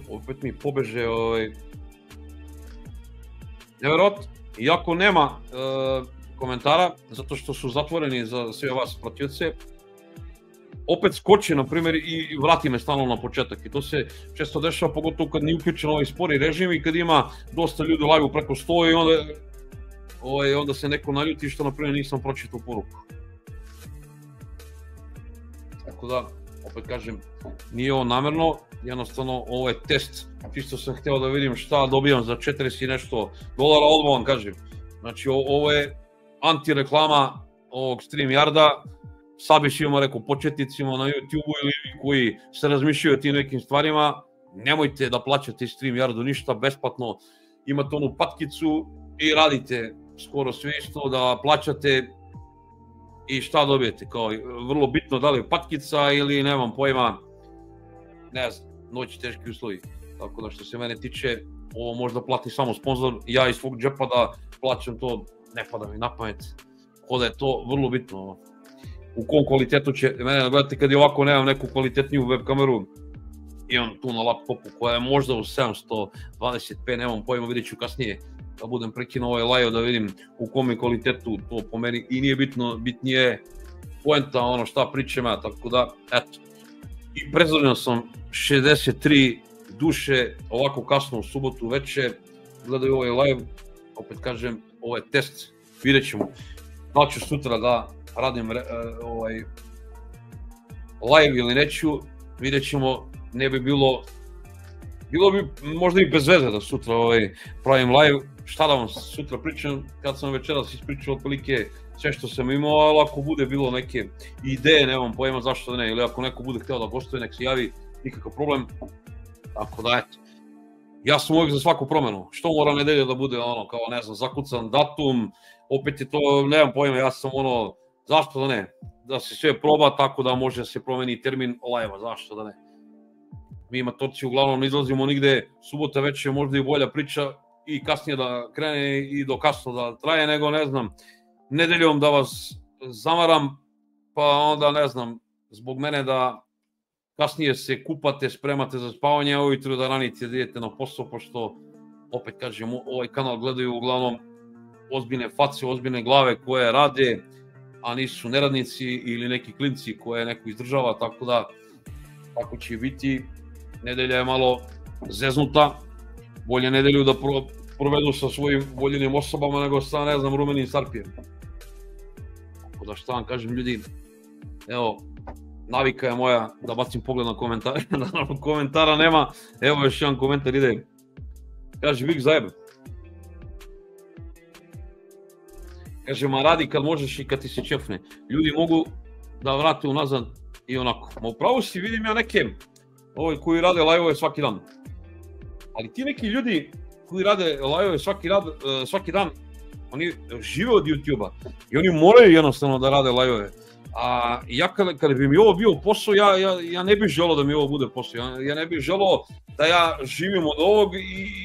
Opet mi pobeže nevjerojatno, iako nema komentara, zato što su zatvoreni za sve vas pratioce, opet skoči, na primjer, i vrati me stalno na početak. I to se često dešava, pogotovo kad nije uključen ovaj spori režim i kad ima dosta ljudi u live-u preko 100 i onda se neko naljuti što, na primjer, nisam pročitao poruku. Tako da, opet kažem, nije ovo namerno, jednostavno ovo je test. Čisto sam hteo da vidim šta dobijam za 40 i nešto dolara, odmah vam kažem. Znači, ovo je anti-reklama ovog StreamYarda. Sad bi svima rekao početnicima na YouTube-u ili koji se razmišljaju o tim nekim stvarima, nemojte da plaćate StreamYardu ništa, besplatno, imate onu patkicu i radite skoro sve isto, da plaćate i šta dobijete, kao vrlo bitno da li je patkica ili nemam pojma, ne znam, noći teški uslovi, tako da što se mene tiče, ovo možda plati samo sponzor, ja iz svog džepa da plaćam to, ne pada mi na pamet, kod je to vrlo bitno. U kom kvalitetu će, mene gledate kad je ovako nemam neku kvalitetniju web kameru, imam tu na laptopu koja je možda u 720p, nemam pojma, vidjet ću kasnije da budem prekinuo ovaj live da vidim u kom je kvalitetu to po meni i nije bitno, bitnije poenta ono šta pričam ja, tako da, eto. I prezornio sam 63 duše ovako kasno u subotu veče, gledaju ovaj live, opet kažem, ovo je test, vidjet ćemo da li ću sutra da radim live ili neću, vidjet ćemo, ne bi bilo bi možda i bez veze da sutra pravim live, šta da vam sutra pričam, kad sam večeras ispričao otprilike sve što sam imao, ali ako bude bilo neke ideje, nemam pojma zašto da ne, ili ako neko bude hteo da gostuje, nek se javi, nikakav problem, tako da eto. Ja sam uvijek za svaku promenu, što mora nedelja da bude ono, kao ne znam, zakucan datum, opet je to, nemam pojma, ja sam ono, zašto da ne, da se sve proba tako da može da se promeni termin live-a, zašto da ne. mi matorci uglavnom ne izlazimo nigde, subota večer je možda i bolja priča i kasnije da krene i do kasno da traje, nego ne znam, nedeljom da vas zamaram, pa onda ne znam, zbog mene da kasnije se kupate, spremate za spavanje, a ujutru da ranite da idete na posao, pošto, opet kažem, ovaj kanal gledaju uglavnom ozbiljne face, ozbiljne glave koje rade, a nisu neradnici ili neki klinci koje neko izdržava, tako da tako će biti. Nedelja je malo zeznuta, bolje nedelju da provedu sa svojim voljenim osobama nego sa, ne znam, rumenim sarpijem. Tako da šta vam kažem, ljudi, evo, navika je moja da bacim pogled na komentare, naravno komentara nema, evo još jedan komentar ide, kaže Vik zajebe. Kaže, ma radi kad možeš i kad ti se čefne. Ljudi mogu da vrate unazad i onako. Ma upravo si, vidim ja neke koji rade live-ove svaki dan. Ali ti neki ljudi koji rade live-ove svaki dan, oni žive od YouTube-a i oni moraju jednostavno da rade live-ove. A ja kada bi mi ovo bio posao, ja ne bih želeo da mi ovo bude posao. Ja ne bih želeo da ja živim od ovog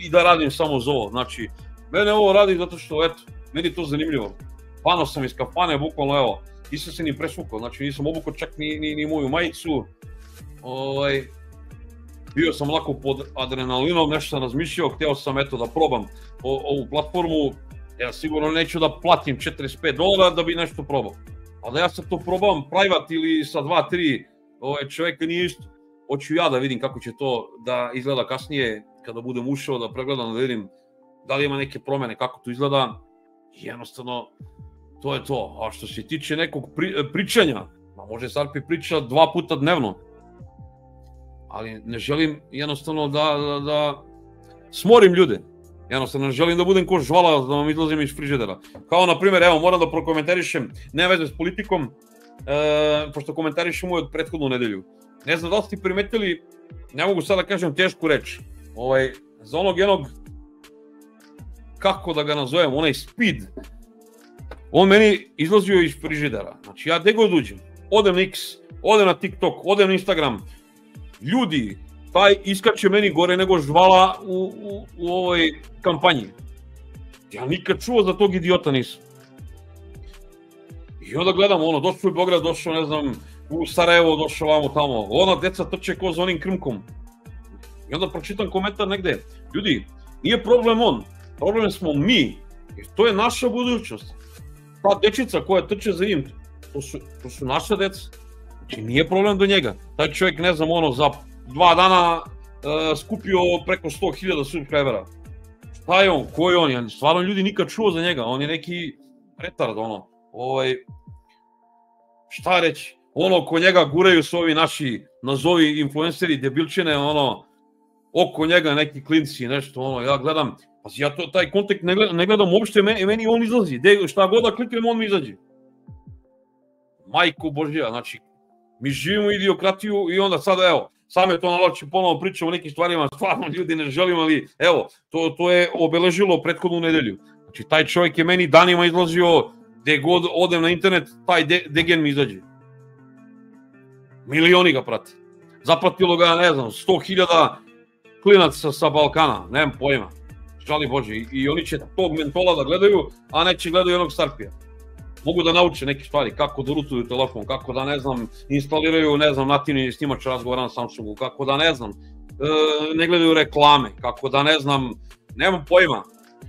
i da radim samo za ovo. Znači, mene ovo radi zato što, eto, meni je to zanimljivo. Pano sam iz kafane, bukvalno, evo, nisam se ni presvukao, znači nisam obukao čak ni moju majicu. Bio sam lako pod adrenalinom, nešto sam razmišljao, hteo sam, eto, da probam ovu platformu. Ja sigurno neću da platim $45 da bi nešto probao. A da ja sad to probam private ili sa 2-3 čoveka nije isto. Hoću ja da vidim kako će to da izgleda kasnije, kada budem ušao da pregledam, da vidim da li ima neke promene, kako to izgleda. Jednostavno, to je to. A što se tiče nekog pričanja, može Sarpi priča 2 puta dnevno. Ali ne želim jednostavno da smorim ljude. Jednostavno ne želim da budem ko žvala, da vam izlazim iz frižidera. Kao na primjer, evo, moram da prokomentarišem, nema veze s politikom, pošto komentarišem od prethodnu nedelju. Ne znam da li ste primetili, ne mogu sad da kažem tešku reč, za onog jednog, kako da ga nazovem, onaj Speed, on meni izlazio iz frižidera. Znači ja gde god uđem, odem na X, odem na TikTok, odem na Instagram, ljudi, taj iskače meni gore nego žvala u ovoj kampanji. Ja nikad čuo za tog idiota nisam. I onda gledam, došao u Beograd, došao, ne znam, u Sarajevo, došao vamo tamo, ona deca trče ko za onim krmkom. I onda pročitam komentar negde, ljudi, nije problem on, problem smo mi, jer to je naša budućnost. Ta dečica koja trče za njim, to su naša deca. Znači nije problem do njega. Taj čovjek, ne znam, za 2 dana skupio preko 100.000 subscribera. Šta je on, ko je on? Stvarno ljudi nikad čuo za njega, on je neki retard, šta reći? Oko njega guraju su ovi naši, nazovi influenceri, debilčine, oko njega neki klinci, nešto, ja gledam, pa ja taj kontekst ne gledam uopšte, meni on izlazi, šta god da kliknem, on mi izađe. Majko Božja, znači, mi živimo idiokratiju i onda sada, evo, sam je to nalači, ponovo pričamo o nekim stvarima, stvarno ljudi ne želim, ali evo, to je obeležilo prethodnu nedelju. Znači, taj čovjek je meni danima izlazio, gde god odem na internet, taj degen mi izađe. Milioni ga prate. Zapratilo ga, ne znam, 100.000 klinaca sa Balkana, nemam pojma. Žali Bože, i oni će tog mentola da gledaju, a neće gledaju jednog Sarpija. Mogu da nauče neke stvari, kako da rutuju telefon, kako da, ne znam, instaliraju, ne znam, nativni snimač razgovora na Samsungu, kako da, ne znam, ne gledaju reklame, kako da, ne znam, nemam pojma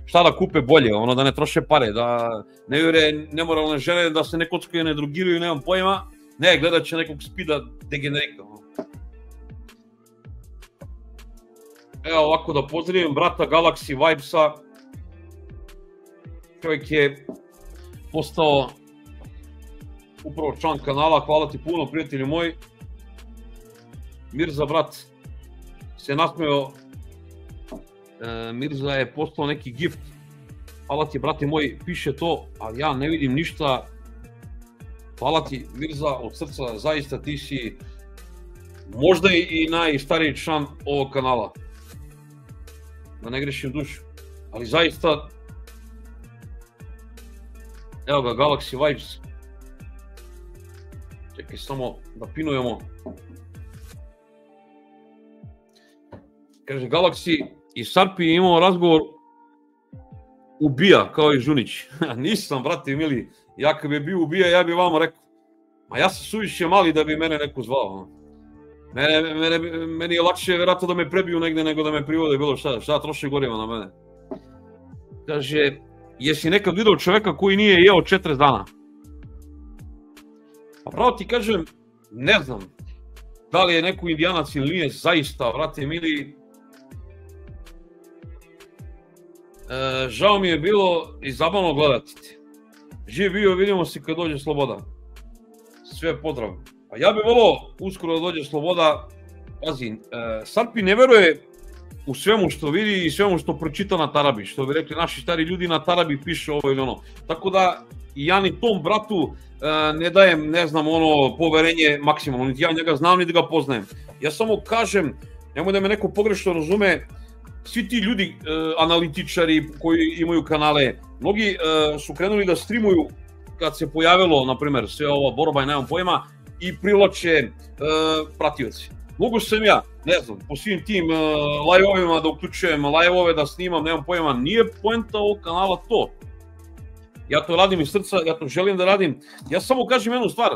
šta da kupe bolje, da ne troše pare, da ne jure nemoralne žene, da se ne kockaju, ne drugiraju, nemam pojma, ne, gledat će nekog Speeda degenerika. Evo ovako da pozdravim brata Galaxy Vibesa, čovjek je postao upravo član kanala, hvala ti puno prijatelji moji. Mirza brat se nasmeo, Mirza je postao neki gift, hvala ti brate moj, piše to, ali ja ne vidim ništa. Hvala ti Mirza od srca, zaista ti si možda i najstariji član ovog kanala. Da ne grešim dušu, ali zaista, evo ga, Galaxy Vibes. Čekaj samo da pinujemo. kaže Galaxy i Sarpi je imao razgovor ubija, kao i Žunić. Nisam, brate mili, ja kad bi bio ubija, ja bi vama rekao, ma ja sam suviše mali da bi mene neko zvao. Meni je lakše vjerojatno da me prebiju negde nego da me privode bilo šta troši goriva na mene. Kaže, jesi nekad video čoveka koji nije jeo 40 dana? Pa pravo ti kažem, ne znam da li je neko Indijanac ili nije, zaista, brate mili. Žao mi je bilo i zabavno gledati te. Živ bio, vidimo se kad dođe sloboda. Sve pozdrav. A ja bih volao uskoro da dođe sloboda. Pazi, Sarpi ne veruje u svemu što vidi i svemu što pročita na tarabi. Što bi rekli naši stari ljudi, na tarabi piše ovo ili ono. Tako da ja ni tom bratu ne dajem, ne znam, ono, poverenje maksimalno. Niti ja njega znam, niti ga poznajem. Ja samo kažem, nemoj da me neko pogrešno razume, svi ti ljudi, analitičari koji imaju kanale, mnogi su krenuli da streamuju kad se pojavilo, na primjer, sve ova borba i nemam pojma, i privlače pratioci. Mogu sam ja, ne znam, po svim tim live-ovima da uključujem live-ove, da snimam, nemam pojma, nije poenta ovog kanala to. Ja to radim iz srca, ja to želim da radim. Ja samo kažem jednu stvar,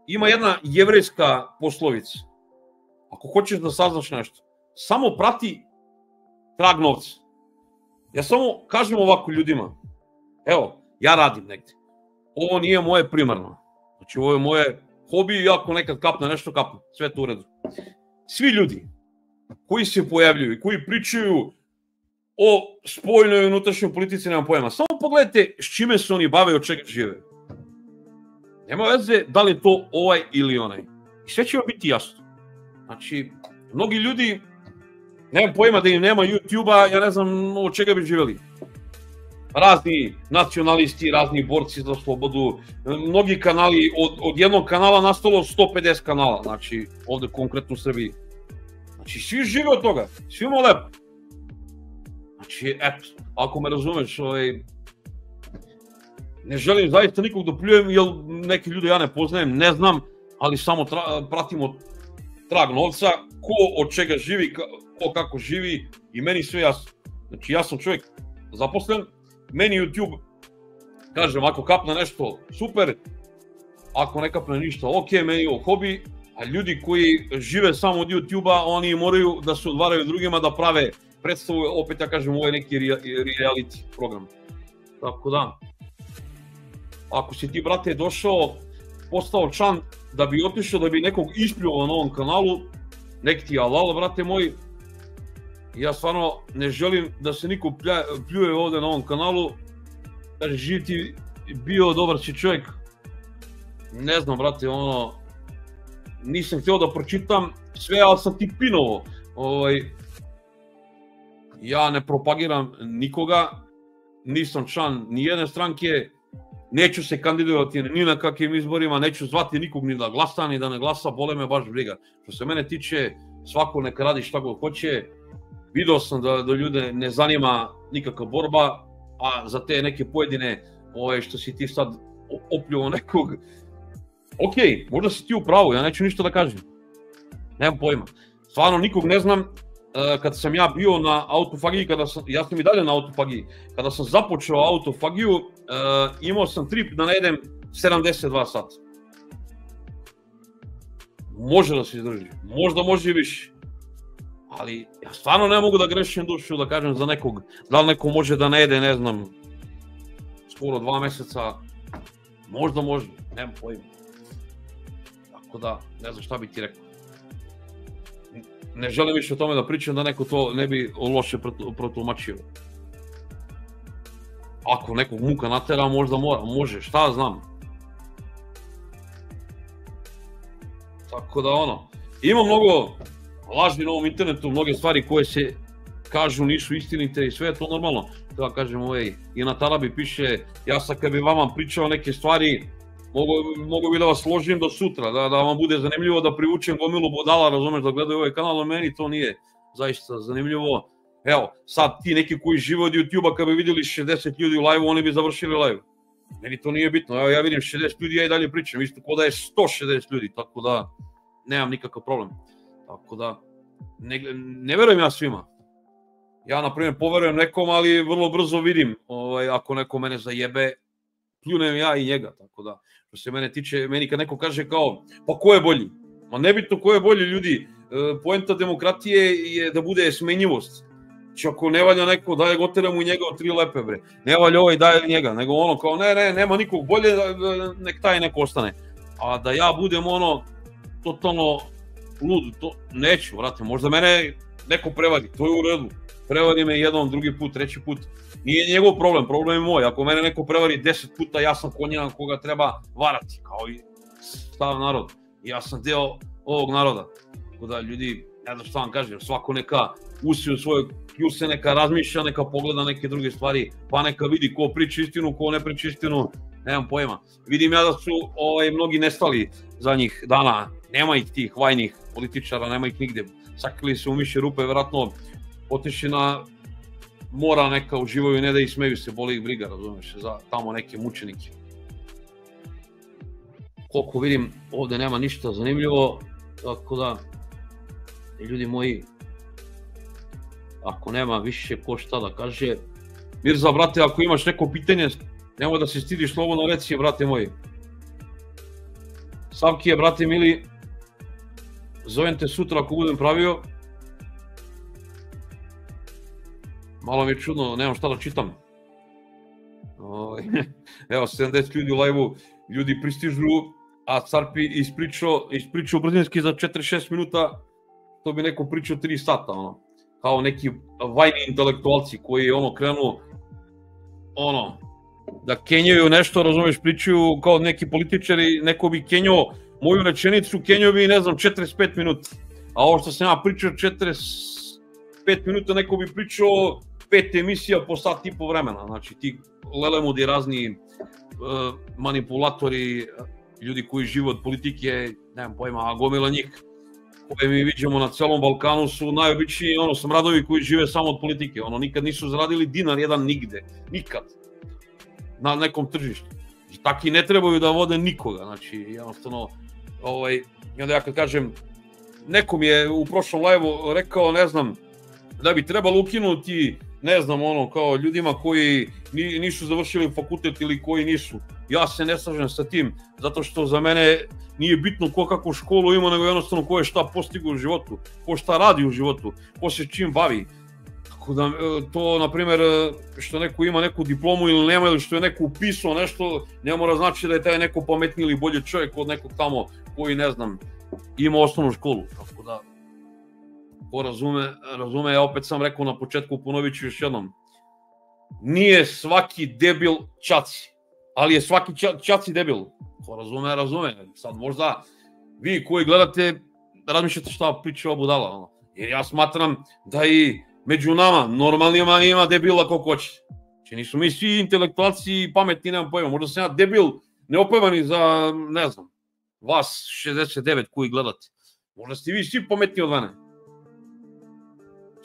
ima jedna jevrejska poslovica. Ako hoćeš da saznaš nešto, samo prati trag novca. Ja samo kažem ovako ljudima, evo, ja radim negde. Ovo nije moje primarno. Znači, ovo je moje hobi i ako nekad kapne nešto, kapne. Sve to u redu. Svi ljudi koji se pojavljuju i koji pričaju o spoljnoj i unutrašnjoj politici, nemam pojma. Samo pogledajte s čime se oni bave i od čega žive. Nema veze da li je to ovaj ili onaj. I sve će vam biti jasno. Znači, mnogi ljudi, nemam pojma da im nema YouTube-a, ja ne znam od čega bi živjeli. Razni nacionalisti, razni borci za slobodu, mnogi kanali, od jednog kanala nastalo 150 kanala, znači ovde konkretno u Srbiji. Znači svi žive od toga, svi imamo lepo. Znači, eto, ako me razumeš, ne želim zaista nikog da pljujem, jer neki ljudi ja ne poznajem, ne znam, ali samo pratimo trag novca, ko od čega živi, ko kako živi i meni sve jasno. Znači ja sam čovjek zaposlen, meni YouTube, kažem, ako kapne nešto, super, ako ne kapne ništa, ok, meni je ovo hobi, a ljudi koji žive samo od YouTube-a, oni moraju da se odvaraju drugima, da prave predstavu, opet ja kažem, ovo je neki reality program. Tako da, ako si ti, brate, došao, postao član, da bi otišao, da bi nekog ispljuvao na ovom kanalu, nek ti je alal, brate moj. Ja stvarno ne želim da se niko pljuje ovde na ovom kanalu. Kaže, živ ti bio, dobar si čovjek. Ne znam, brate, ono, nisam htio da pročitam sve, ali sam ti pinovo. Ja ne propagiram nikoga, nisam član ni jedne stranke, neću se kandidovati ni na kakvim izborima, neću zvati nikog ni da glasa, ni da ne glasa, bole me baš briga. Što se mene tiče, svako neka radi šta god hoće. Video sam da ljude ne zanima nikakva borba, a za te neke pojedine, što si ti sad opljuvao nekog, ok, možda si ti u pravu, ja neću ništa da kažem. Nemam pojma. Stvarno nikog ne znam. Kad sam ja bio na autofagiji, ja sam i dalje na autofagiji, kada sam započeo autofagiju, imao sam trip da ne jedem 72 sata. Može da se izdrži, možda može i više. Ali ja stvarno ne mogu da grešim dušu, da kažem za nekog, da li neko može da ne jede, ne znam, skoro 2 meseca, možda može, nemam pojma. Tako da, ne znam šta bi ti rekao. Ne želim više o tome da pričam, da neko to ne bi loše protumačio. Ako nekog muka natera, možda može, šta znam. Tako da ono, ima mnogo lažni na ovom internetu, mnoge stvari koje se kažu nisu istinite i sve je to normalno. Da kažem, i na tarabi piše, ja sad kad bi vama pričao neke stvari, mogu bi da vas složim do sutra, da vam bude zanimljivo, da privučem gomilu budala, razumeš, da gledaju ovaj kanal, a meni to nije zaista zanimljivo. Evo, sad ti neki koji žive od YouTube-a, kad bi vidjeli 60 ljudi u live-u, oni bi završili live. Meni to nije bitno, evo ja vidim 60 ljudi, ja i dalje pričam, isto ko da je 160 ljudi, tako da nemam nikakav problem. Tako da, Ne verujem ja svima. Ja, na primjer, poverujem nekom, ali vrlo brzo vidim, ako neko mene zajebe, pljunem ja i njega, tako da, što se mene tiče, meni kad neko kaže kao, pa ko je bolji? Ma nebitno ko je bolji, ljudi, poenta demokratije je da bude smenjivost. Znači, ako ne valja neko, daje goteram u njega od 3 lepe, bre. Ne valja ovaj, daje njega, nego ono kao, ne, nema nikog bolje, nek taj neko ostane. A da ja budem totalno lud, to neću, vrate, možda mene neko prevari, to je u redu. Prevari me jedan, drugi put, treći put. Nije njegov problem, problem je moj. Ako mene neko prevari 10 puta, ja sam konja koga treba varati, kao i stav narod. Ja sam deo ovog naroda. Tako da, ljudi, ne znam šta vam kažem, svako neka usi u svojoj kljuse, neka razmišlja, neka pogleda neke druge stvari, pa neka vidi ko priča istinu, ko ne priča istinu, nemam pojma. Vidim ja da su mnogi nestali zadnjih dana, nema ih tih vajnih političara, nema ih nigde. Sakrili se u miše rupe, vjerojatno otišli na mora neka uživaju, ne da ih smeju se, boli ih briga, razumeš, za tamo neke mučenike. Koliko vidim, ovde nema ništa zanimljivo, tako da, ljudi moji, ako nema više ko šta da kaže, Mirza, brate, ako imaš neko pitanje, nemoj da se stidiš, slobodno reci, brate moji. Savkije, brate mili, zovem te sutra ako budem pravio. Malo mi je čudno, nemam šta da čitam. Evo, 70 ljudi u live-u, ljudi pristižu, a Carpi ispričao brzinski za 4-6 minuta, to bi neko pričao 3 sata, kao neki vajni intelektualci koji krenu, da kenjaju nešto, razumeš, pričaju kao neki političari, neko bi kenjao moju rečenicu, kenjao bi, ne znam, 45 minuta. A ovo što sam ja pričao 45 minuta, neko bi pričao 5 emisija po sat i po vremena. Znači, ti lelemudi, razni manipulatori, ljudi koji žive od politike, nemam pojma, a gomila njih koje mi viđamo na celom Balkanu su najobičniji smradovi koji žive samo od politike. Nikad nisu zaradili dinar jedan nigde, nikad, na nekom tržištu. I taki ne trebaju da vode nikoga, znači, jednostavno, i onda ja kad kažem, neko mi je u prošlom live-u rekao, ne znam, da bi trebalo ukinuti, ne znam, kao ljudima koji nisu završili fakultet ili koji nisu. Ja se ne slažem sa tim, zato što za mene nije bitno ko kakvu školu ima, nego jednostavno ko je šta postigao u životu, ko šta radi u životu, ko se čim bavi. Tako da to, na primjer, što neko ima neku diplomu ili nema, ili što je neko upisao nešto, ne mora znači da je taj neko pametniji ili bolji čovjek od nekog tamo koji, ne znam, ima osnovnu školu. Tako da, ko razume, ja opet sam rekao na početku, ponovit ću još jednom, nije svaki debil čaci, ali je svaki čaci debil. Ko razume. Sad možda vi koji gledate razmišljate šta priča ova budala, jer ja smatram da i među nama, normalnima, ima debila kako hoće. Znači nisu mi svi intelektualci i pametni, nemam pojma, možda sam ja debil neopojmani za, ne znam, vas 69 koji gledate. Možda ste vi svi pametni od mene.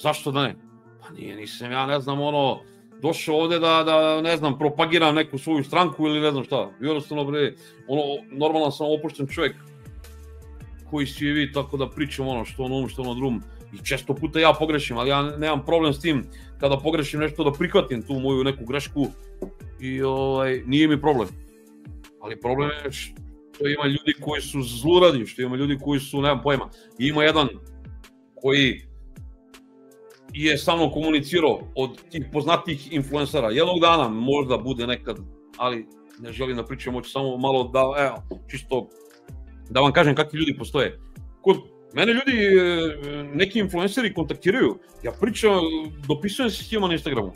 Zašto da ne? Pa nisam ja, ne znam, došao ovde da, ne znam, propagiram neku svoju stranku ili ne znam šta. Jednostavno, bre, normalan sam opušten čovjek koji si i vi, tako da pričam što što na drum. I često puta ja pogrešim, ali ja nemam problem s tim kada pogrešim nešto da prihvatim tu moju neku grešku i nije mi problem. Ali problem je što ima ljudi koji su zluradi, što ima ljudi koji su, nemam pojma. I ima jedan koji je sa mnom komunicirao od tih poznatih influencera. Jednog dana možda bude nekad, ali ne želim da pričam, hoću samo malo da, čisto da vam kažem kakvi ljudi postoje. Kod mene ljudi, neki influenceri kontaktiraju, ja pričam, dopisujem se s njima na Instagramu.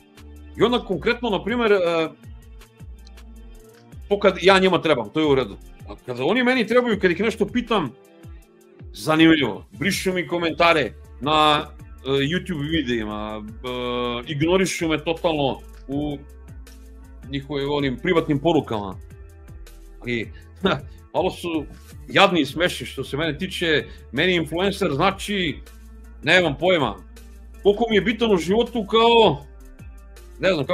I onda konkretno, na primjer, to kad ja njima trebam, to je u redu. A kada oni meni trebaju, kad ih nešto pitam, zanimljivo, brišu mi komentare na YouTube videima, ignorišu me totalno u njihovim onim privatnim porukama. I malo su jadni i smešni što se mene tiče. Meni influencer znači, nemam pojma, koliko mi je bitan u životu kao, ne znam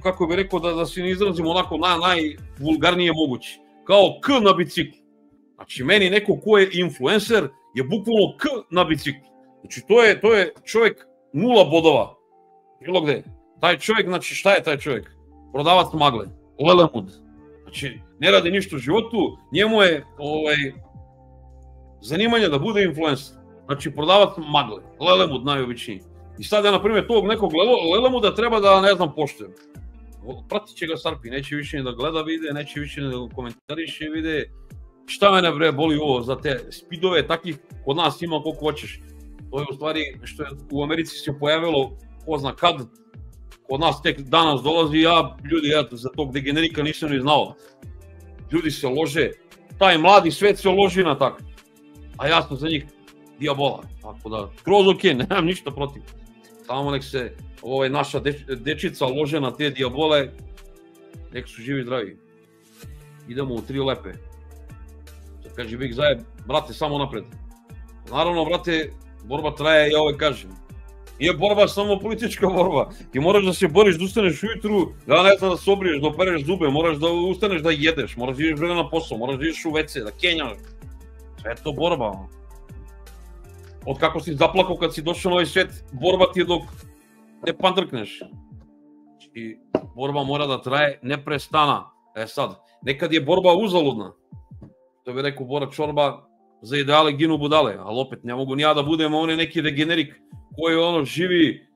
kako bih rekao da se ne izrazim onako najvulgarnije moguće, kao K na biciklu. Znači meni neko ko je influencer je bukvalno K na biciklu. Znači, to je čovjek 0 bodova. Bilo gde. Taj čovjek, znači, šta je taj čovjek? Prodavac magle. Lelemud. Znači, ne radi ništa u životu, njemu je zanimanje da bude influencer. Znači, prodavac magle. Lelemud najobičniji. I sad ja, na primjer, tog nekog Lelemuda treba da, ne znam, poštujem. Pratit će ga Sarpi, neće više ni da gleda vide, neće više ni da komentariše vide. Šta mene, bre, boli ovo za te speedove, takih kod nas ima koliko hoćeš. To je u stvari što je u Americi se pojavilo, ko zna kad, kod nas tek danas dolazi, ljudi, za tog degenerika nisam ni znao. Ljudi se lože, taj mladi svet se loži na tako. A ja sam za njih dijabola, tako da, skroz ok, nemam ništa protiv. Samo nek se naša dečica lože na te dijabole, nek su živi zdravi. Idemo u 3 lepe. Sad kaže Big Zajeb, brate, samo napred. Naravno, brate, borba traje, ja ovaj kažem. Nije borba samo politička borba. Ti moraš da se boriš, da ustaneš ujutru, ja ne znam, da se obriješ, da opereš zube, moraš da ustaneš da jedeš, moraš da ideš vremena na posao, moraš da ideš u WC, da kenjaš. Sve je to borba. Od kako si zaplakao kad si došao na ovaj svet, borba ti je dok ne pandrkneš. I borba mora da traje neprestana. Sad, nekad je borba uzaludna. To bi rekao Bora Čorba, za ideale ginu budale, ali opet ne mogu ni ja da budem neki degenerik koji živi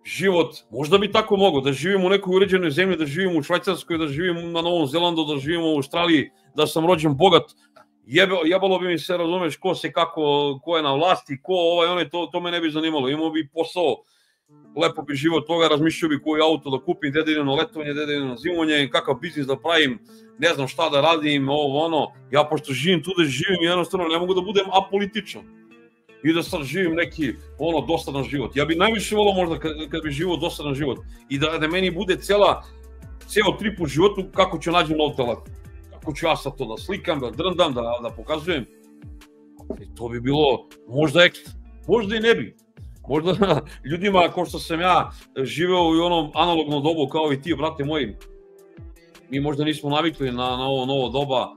život, možda bi tako mogao, da živim u nekoj uređenoj zemlji, da živim u Švajcarskoj, da živim na Novom Zelandu, da živim u Australiji, da sam rođen bogat, jebalo bi mi se, razumeš, ko se kako, ko je na vlasti, ko to me ne bi zanimalo, imao bi posao, lepo bi život toga, razmišljao bi koji auto da kupim, gde da idem na letovanje, gde da idem na zimovanje, kakav biznis da pravim, ne znam šta da radim, ja pošto živim tu da živim, jednostavno ne mogu da budem apolitičan i da sad živim neki dosadan život. Ja bi najviše volao možda kad bi živio dosadan život i da meni bude ceo trip u životu kako ću nađem nov telefon, kako ću ja sad to da slikam, da drndam, da pokazujem. I to bi bilo možda ekstra, možda i ne bi. Možda ljudima kao što sam ja živeo u onom analognom dobu kao i ti, brate moji, mi možda nismo navikli na ovo novo doba,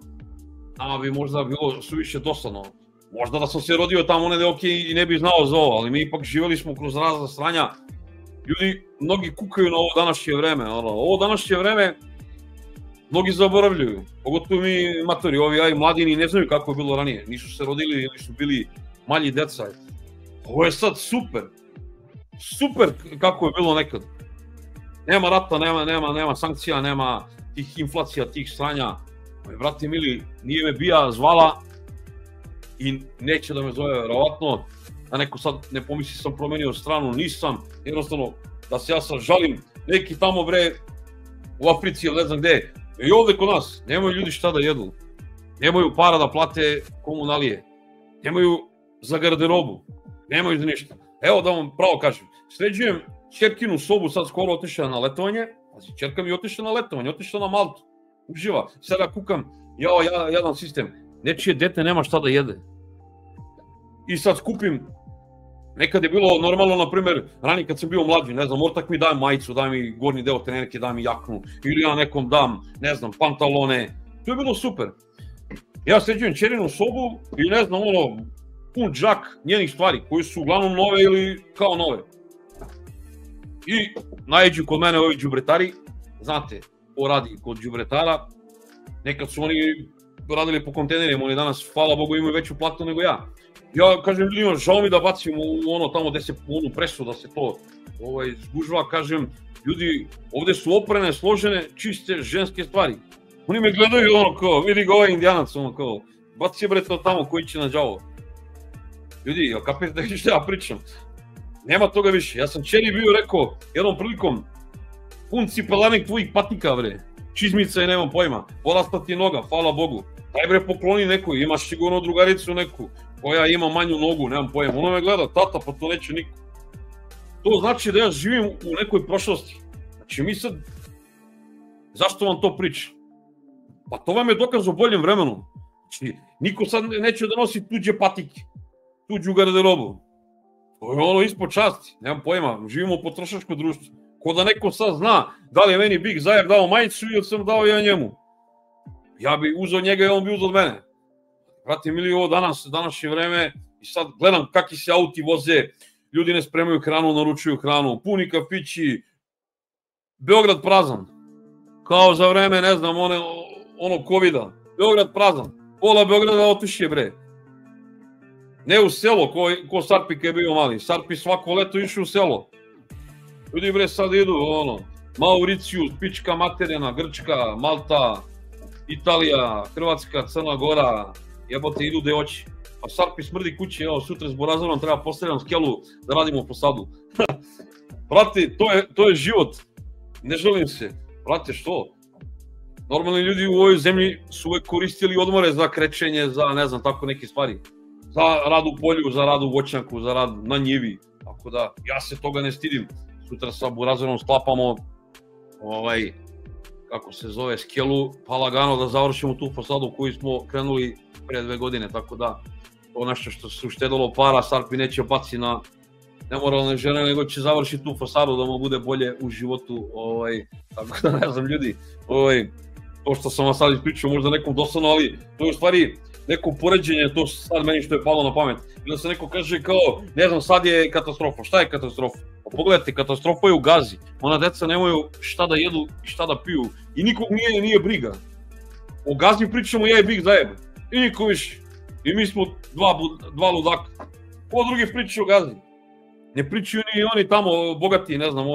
nama bi možda bilo suviše dosadno. Možda da sam se rodio tamo negde ok i ne bi znao za ovo, ali mi ipak živjeli smo kroz razna stranja. Ljudi, mnogi kukaju na ovo današnje vreme, ovo današnje vreme mnogi zaboravljaju, pogotovo mi matori, ovi mladini ne znaju kako je bilo ranije, nisu se rodili ili su bili malji deca. Ovo je sad super kako je bilo nekad. Nema rata, nema sankcija, nema tih inflacija, tih stranja. Brate mili, nije me bija zvala i neće da me zove verovatno, da neko sad ne pomisli sam promenio stranu, nisam, jednostavno da se ja sad žalim, neki tamo bre u Africi ili ne znam gde, i ovde kod nas, nemaju ljudi šta da jedu, nemaju para da plate komunalije, nemaju za garderobu, nemaju za ništa. Evo da vam pravo kažem, sređujem ćerkinu sobu, sad skoro otišla na letovanje, ćerka mi je otišla na letovanje, otišla na Maltu, uživa, sada kukam, jadan sistem, nečije dete nema šta da jede. I sad skupim, nekad je bilo normalno, na primer, ranije kad sam bio mlađi, ne znam, ortak mi daje majicu, daje mi gornji deo trenerke, daje mi jaknu, ili ja nekom dam, ne znam, pantalone, to je bilo super. Ja sređujem ćerinu sobu i ne znam, pun džak njenih stvari, koji su uglavnom nove ili kao nove. I najeđu kod mene ovi đubretari, znate, ko radi kod đubretara, nekad su oni radili po kontejnerima, oni danas, hvala Bogu, imaju veću platu nego ja. Ja kažem ljudima, žao mi da bacim u tamo gde se u onu presu, da se to zgužva, kažem, ljudi, ovde su oprane, složene, čiste ženske stvari. Oni me gledaju kao, vidi ga ovaj indijanac, kao, baci bre to tamo koji će na đavo. Ljudi, jel kapirate što ja pričam? Nema toga više. Ja sam čeri bio rekao, jednom prilikom, pun cipelanik tvojih patika, bre. Čizmica i nemam pojma. Porasta ti noga, hvala Bogu. Daj bre pokloni nekoj, imaš sigurno drugaricu neku, koja ima manju nogu, nemam pojma. Ona me gleda, tata, pa to neće niko. To znači da ja živim u nekoj prošlosti. Znači mi sad, zašto vam to pričam? Pa to vam je dokaz o boljem vremenu. Znači, niko sad neće da nosi tuđe patike, tuđu garderobu. To je ispod časti, nemam pojma, živimo u potrošačkom društvu. Ko da neko sad zna da li je meni Big Zajeb dao majicu ili sam dao ja njemu. Ja bi uzao njega i on bi uzao od mene. Brate mili, ovo današnje vreme, I sad gledam kakvi se auti voze, ljudi ne spremaju hranu, naručuju hranu, puni kafići, Beograd prazan. Kao za vreme, ne znam, ono covida. Beograd prazan. Pola Beograda otišje, bre. Ne u selo, ko Sarpi kad je bio mali. Sarpi svako leto išao u selo. Ljudi, bre, sad idu, Mauricijus, pička materina, Grčka, Malta, Italija, Hrvatska, Crna Gora, jebote, idu gde hoće. A Sarpi smrdi kuće, evo, sutra s Borazarom treba postavljam skelu da radimo po sadu. Brate, to je život. Ne želim se. Brate, što? Normalni ljudi u ovoj zemlji su uvek koristili odmore za krećenje, za ne znam, tako neke stvari. Za rad u polju, za rad u voćnjaku, za rad na njivi. Tako da, ja se toga ne stidim. Sutra sa Burazerom sklapamo kako se zove, skelu, pa lagano da završimo tu fasadu koju smo krenuli pre 2 godine, tako da to nešto što se uštedalo para, Sarpi neće baci na nemoralne žene, nego će završiti tu fasadu da mu bude bolje u životu, tako da ne znam ljudi, to što sam vam sad ispričao možda nekom dosadno, ali to je u stvari neko poređenje, to sad meni što je palo na pamet, ili da se neko kaže kao, ne znam, sad je katastrofa, šta je katastrofa? Pa pogledajte, katastrofa je u Gazi, ona deca nemaju šta da jedu i šta da piju i nikog nije briga. O Gazi pričamo ja i Big zajebe, i niko više, i mi smo dva ludaka. Ko drugi pričaju o Gazi? Ne pričaju ni oni tamo bogati, ne znam,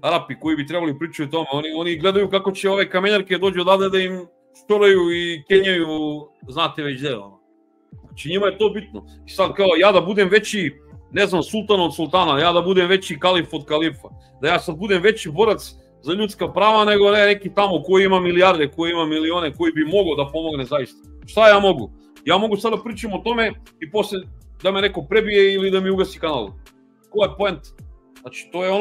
Arapi koji bi trebali pričaju o tome, oni gledaju kako će ove kamenjarke dođu odavde da im štoraju i kenjaju, znate već gde. Znači njima je to bitno. I sad kao ja da budem veći, ne znam, sultan od sultana, ja da budem veći kalif od kalifa, da ja sad budem veći borac za ljudska prava nego neki tamo koji ima milijarde, koji ima milione, koji bi mogao da pomogne zaista. Šta ja mogu? Ja mogu sad da pričam o tome i posle da me neko prebije ili da mi ugasi kanal. Ko je point? Znači to je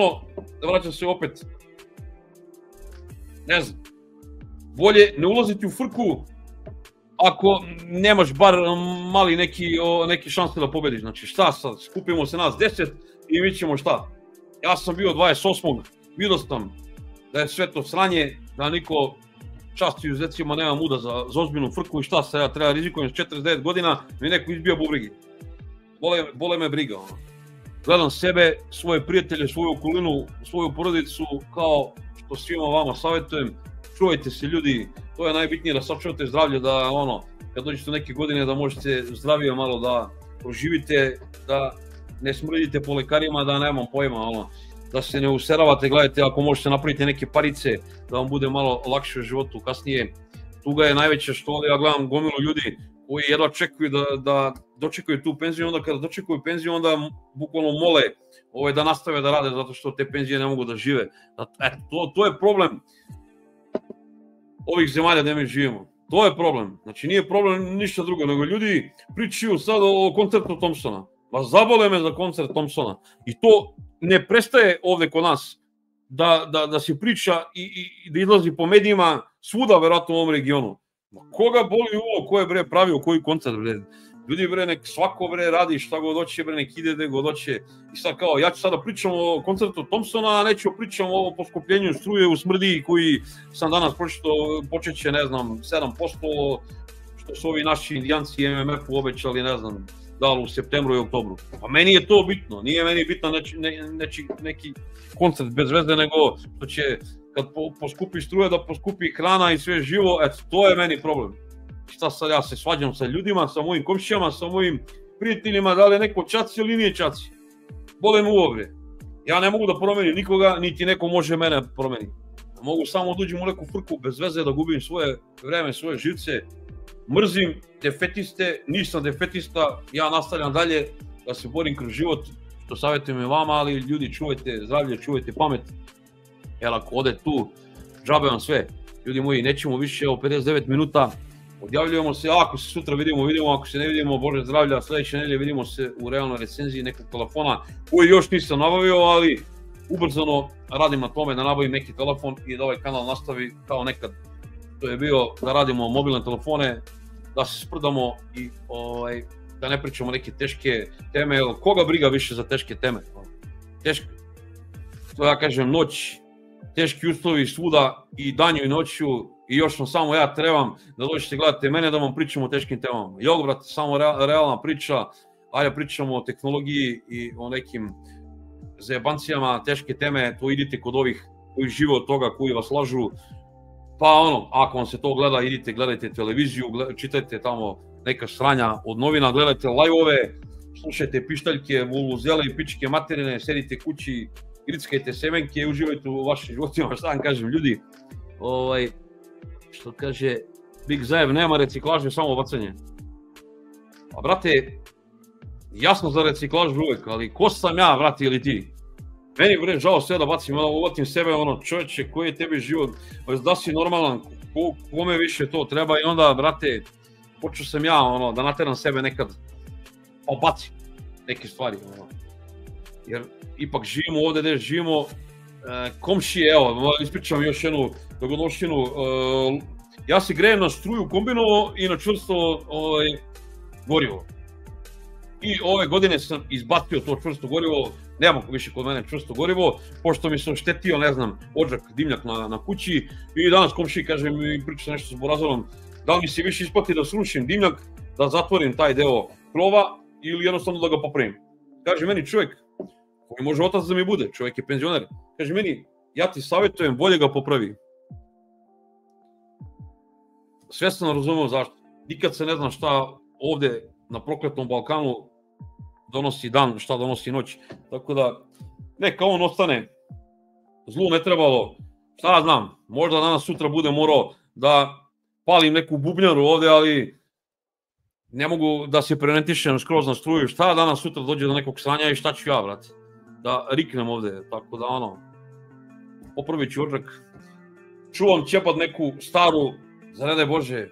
da vraćam se opet, ne znam, bolje ne ulaziti u frku ako nemaš bar mali neki šanse da pobediš. Znači šta sad, skupimo se nas 10 i mi ćemo šta? Ja sam bio 28. Vidio sam da je sve to sranje, da niko čast i uzecima nema muda za ozbiljnu frku i šta se ja treba rizikujem s 49 godina mi neko izbija bubrigi. Bole me briga. Gledam sebe, svoje prijatelje, svoju okolinu, svoju porodicu, kao što svima vama savjetujem, čuvajte se ljudi, to je najbitnije da sačuvate zdravlje, da kad dođete u neke godine da možete zdravije malo da proživite, da ne smrdite po lekarima, da nemam pojma, da se ne useravate, gledajte ako možete napraviti neke parice, da vam bude malo lakše u životu kasnije. Tuga je najveća što ja gledam gomilu ljudi koji jedva čekaju da dočekaju tu penziju, onda kada dočekaju penziju onda bukvalno mole da nastave da rade zato što te penzije ne mogu da žive. To je problem ovih zemalja gde mi živimo. To je problem. Znači nije problem ništa drugo, nego ljudi pričaju sad o koncertu Thompsona. Ma zabole me za koncert Thompsona. I to ne prestaje ovde kod nas da se priča i da izlazi po medijima svuda verovatno u ovom regionu. Ma koga boli ovo, ko je bre pravio koji koncert bre? Ljudi bre nek svako bre radi šta god hoće bre, nek ide gde god hoće. I sad kao ja ću sada pričam o koncertu Thompsona, a neću pričam o poskupljenju struje u Smrdiji koji sam danas pročitao, počeće ne znam 7%, što su ovi naši indijanci MMF-u obećali ne znam da li u septembru i oktobru. Pa meni je to bitno, nije meni bitan neki koncert bez veze, nego što će kad poskupi struje da poskupi hrana i sve živo, eto to je meni problem. Šta sad ja se svađam sa ljudima, sa mojim komšijama, sa mojim prijateljima, da li je neko čaci ili nije čaci. Bole me uobre. Ja ne mogu da promenim nikoga, niti neko može mene promeniti. Mogu samo da uđem u neku frku bez veze, da gubim svoje vreme, svoje živce. Mrzim defetiste, nisam defetista, ja nastavljam dalje da se borim kroz život, što savjetujem i vama, ali ljudi čuvajte zdravlje, čuvajte pamet. Jer ako ode tu, džabe vam sve. Ljudi moji, nećemo više, evo 59 minuta. Odjavljujemo se, ako se sutra vidimo, ako se ne vidimo, Bože zdravlja, sledeće nedelje vidimo se u realnoj recenziji nekog telefona koji još nisam nabavio, ali ubrzano radim na tome da nabavim neki telefon i da ovaj kanal nastavi kao nekad. To je bio da radimo mobilne telefone, da se sprdamo i da ne pričamo neke teške teme, koga briga više za teške teme? Teško, to ja kažem, noć, teški uslovi svuda i danju i noću. I još vam samo ja trebam da dođete gledate mene da vam pričam o teškim temama. Jog, brate, samo realna priča, ajde pričamo o tehnologiji i o nekim zajebancijama, teške teme, to idite kod ovih koji žive od toga, koji vas lažu, pa ono, ako vam se to gleda, idite, gledajte televiziju, čitajte tamo neka sranja od novina, gledajte live-ove, slušajte pištaljke, vuluzele i pičke materine, sedite kući, grickajte semenke i uživajte u vašim životima, šta vam kažem, ljudi, što kaže Big Zajev, nema reciklaže, samo bacanje. A brate, jasno za reciklažu uvek, ali ko sam ja, brate, ili ti? Meni bre žao sve da bacim, uvatim sebe, čovječe, koji je tebi život, da si normalan, kome više to treba i onda, brate, počeo sam ja, da nateram sebe nekad, pa bacim neke stvari, jer ipak živimo ovde gde živimo, komšije, evo, ispričam još jednu dogodnošćinu, ja se grejem na struju kombinovo i na čvrsto gorivo. I ove godine sam izbacio to čvrsto gorivo, nema više kod mene čvrsto gorivo, pošto mi se oštetio, ne znam, odžak, dimnjak na kući i danas komšiji kaže mi priča nešto s Borazorom, da li mi se više isplati da srušim dimnjak, da zatvorim taj deo krova ili jednostavno da ga popravim. Kaže meni čovjek, koji može otac da mi bude, čovjek je penzioner, kaže meni, ja ti savjetujem, bolje ga popravi. Sve sam razumeo zašto. Nikad se ne zna šta ovde na prokletom Balkanu donosi dan, šta donosi noć. Tako da, neka on ostane, zlu ne trebalo, šta ja znam, možda danas sutra bude morao da palim neku bubnjaru ovde, ali ne mogu da se prenetišem skroz na struju, šta danas sutra dođe do nekog sranja i šta ću ja, brate, da riknem ovde, tako da popravit ću odžak, čuvam ćepad neku staru, za ne daj Bože,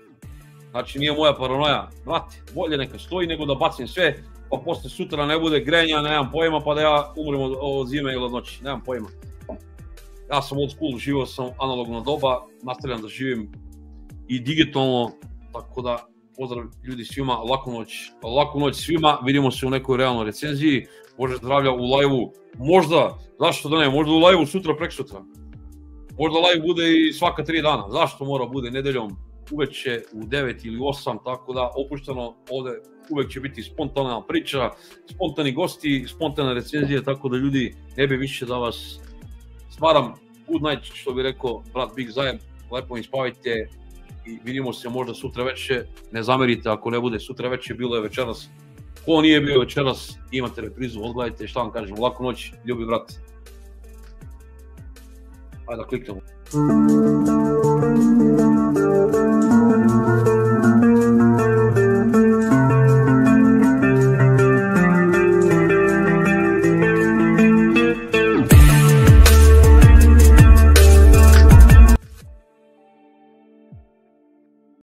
znači nije moja paranoja, brate, bolje neka stoji nego da bacim sve, pa posle sutra ne bude grenja, nemam pojma, pa da ja umrem od zime ili od noći, nemam pojma. Ja sam old school, živio sam analogno doba, nastavljam da živim i digitalno, tako da pozdrav ljudi svima, laku noć svima, vidimo se u nekoj realnoj recenziji, Bože zdravlja u live-u, možda, zašto da ne, možda u live-u sutra, preksutra, možda live bude i svaka 3 dana, zašto mora bude nedeljom, uveče u 9 ili 8, tako da opušteno ovde uvek će biti spontana priča, spontani gosti, spontane recenzije, tako da ljudi ne bi više da vas smaram. Good night, što bi rekao brat Big Zajev, lepo im spavajte i vidimo se možda sutra veče, ne zamerite ako ne bude sutra veče, bilo je večeras. Ko nije bio večeras, imate reprizu, odgledajte, šta vam kažem, laku noć, ljubi brat. Ajde da kliknemo.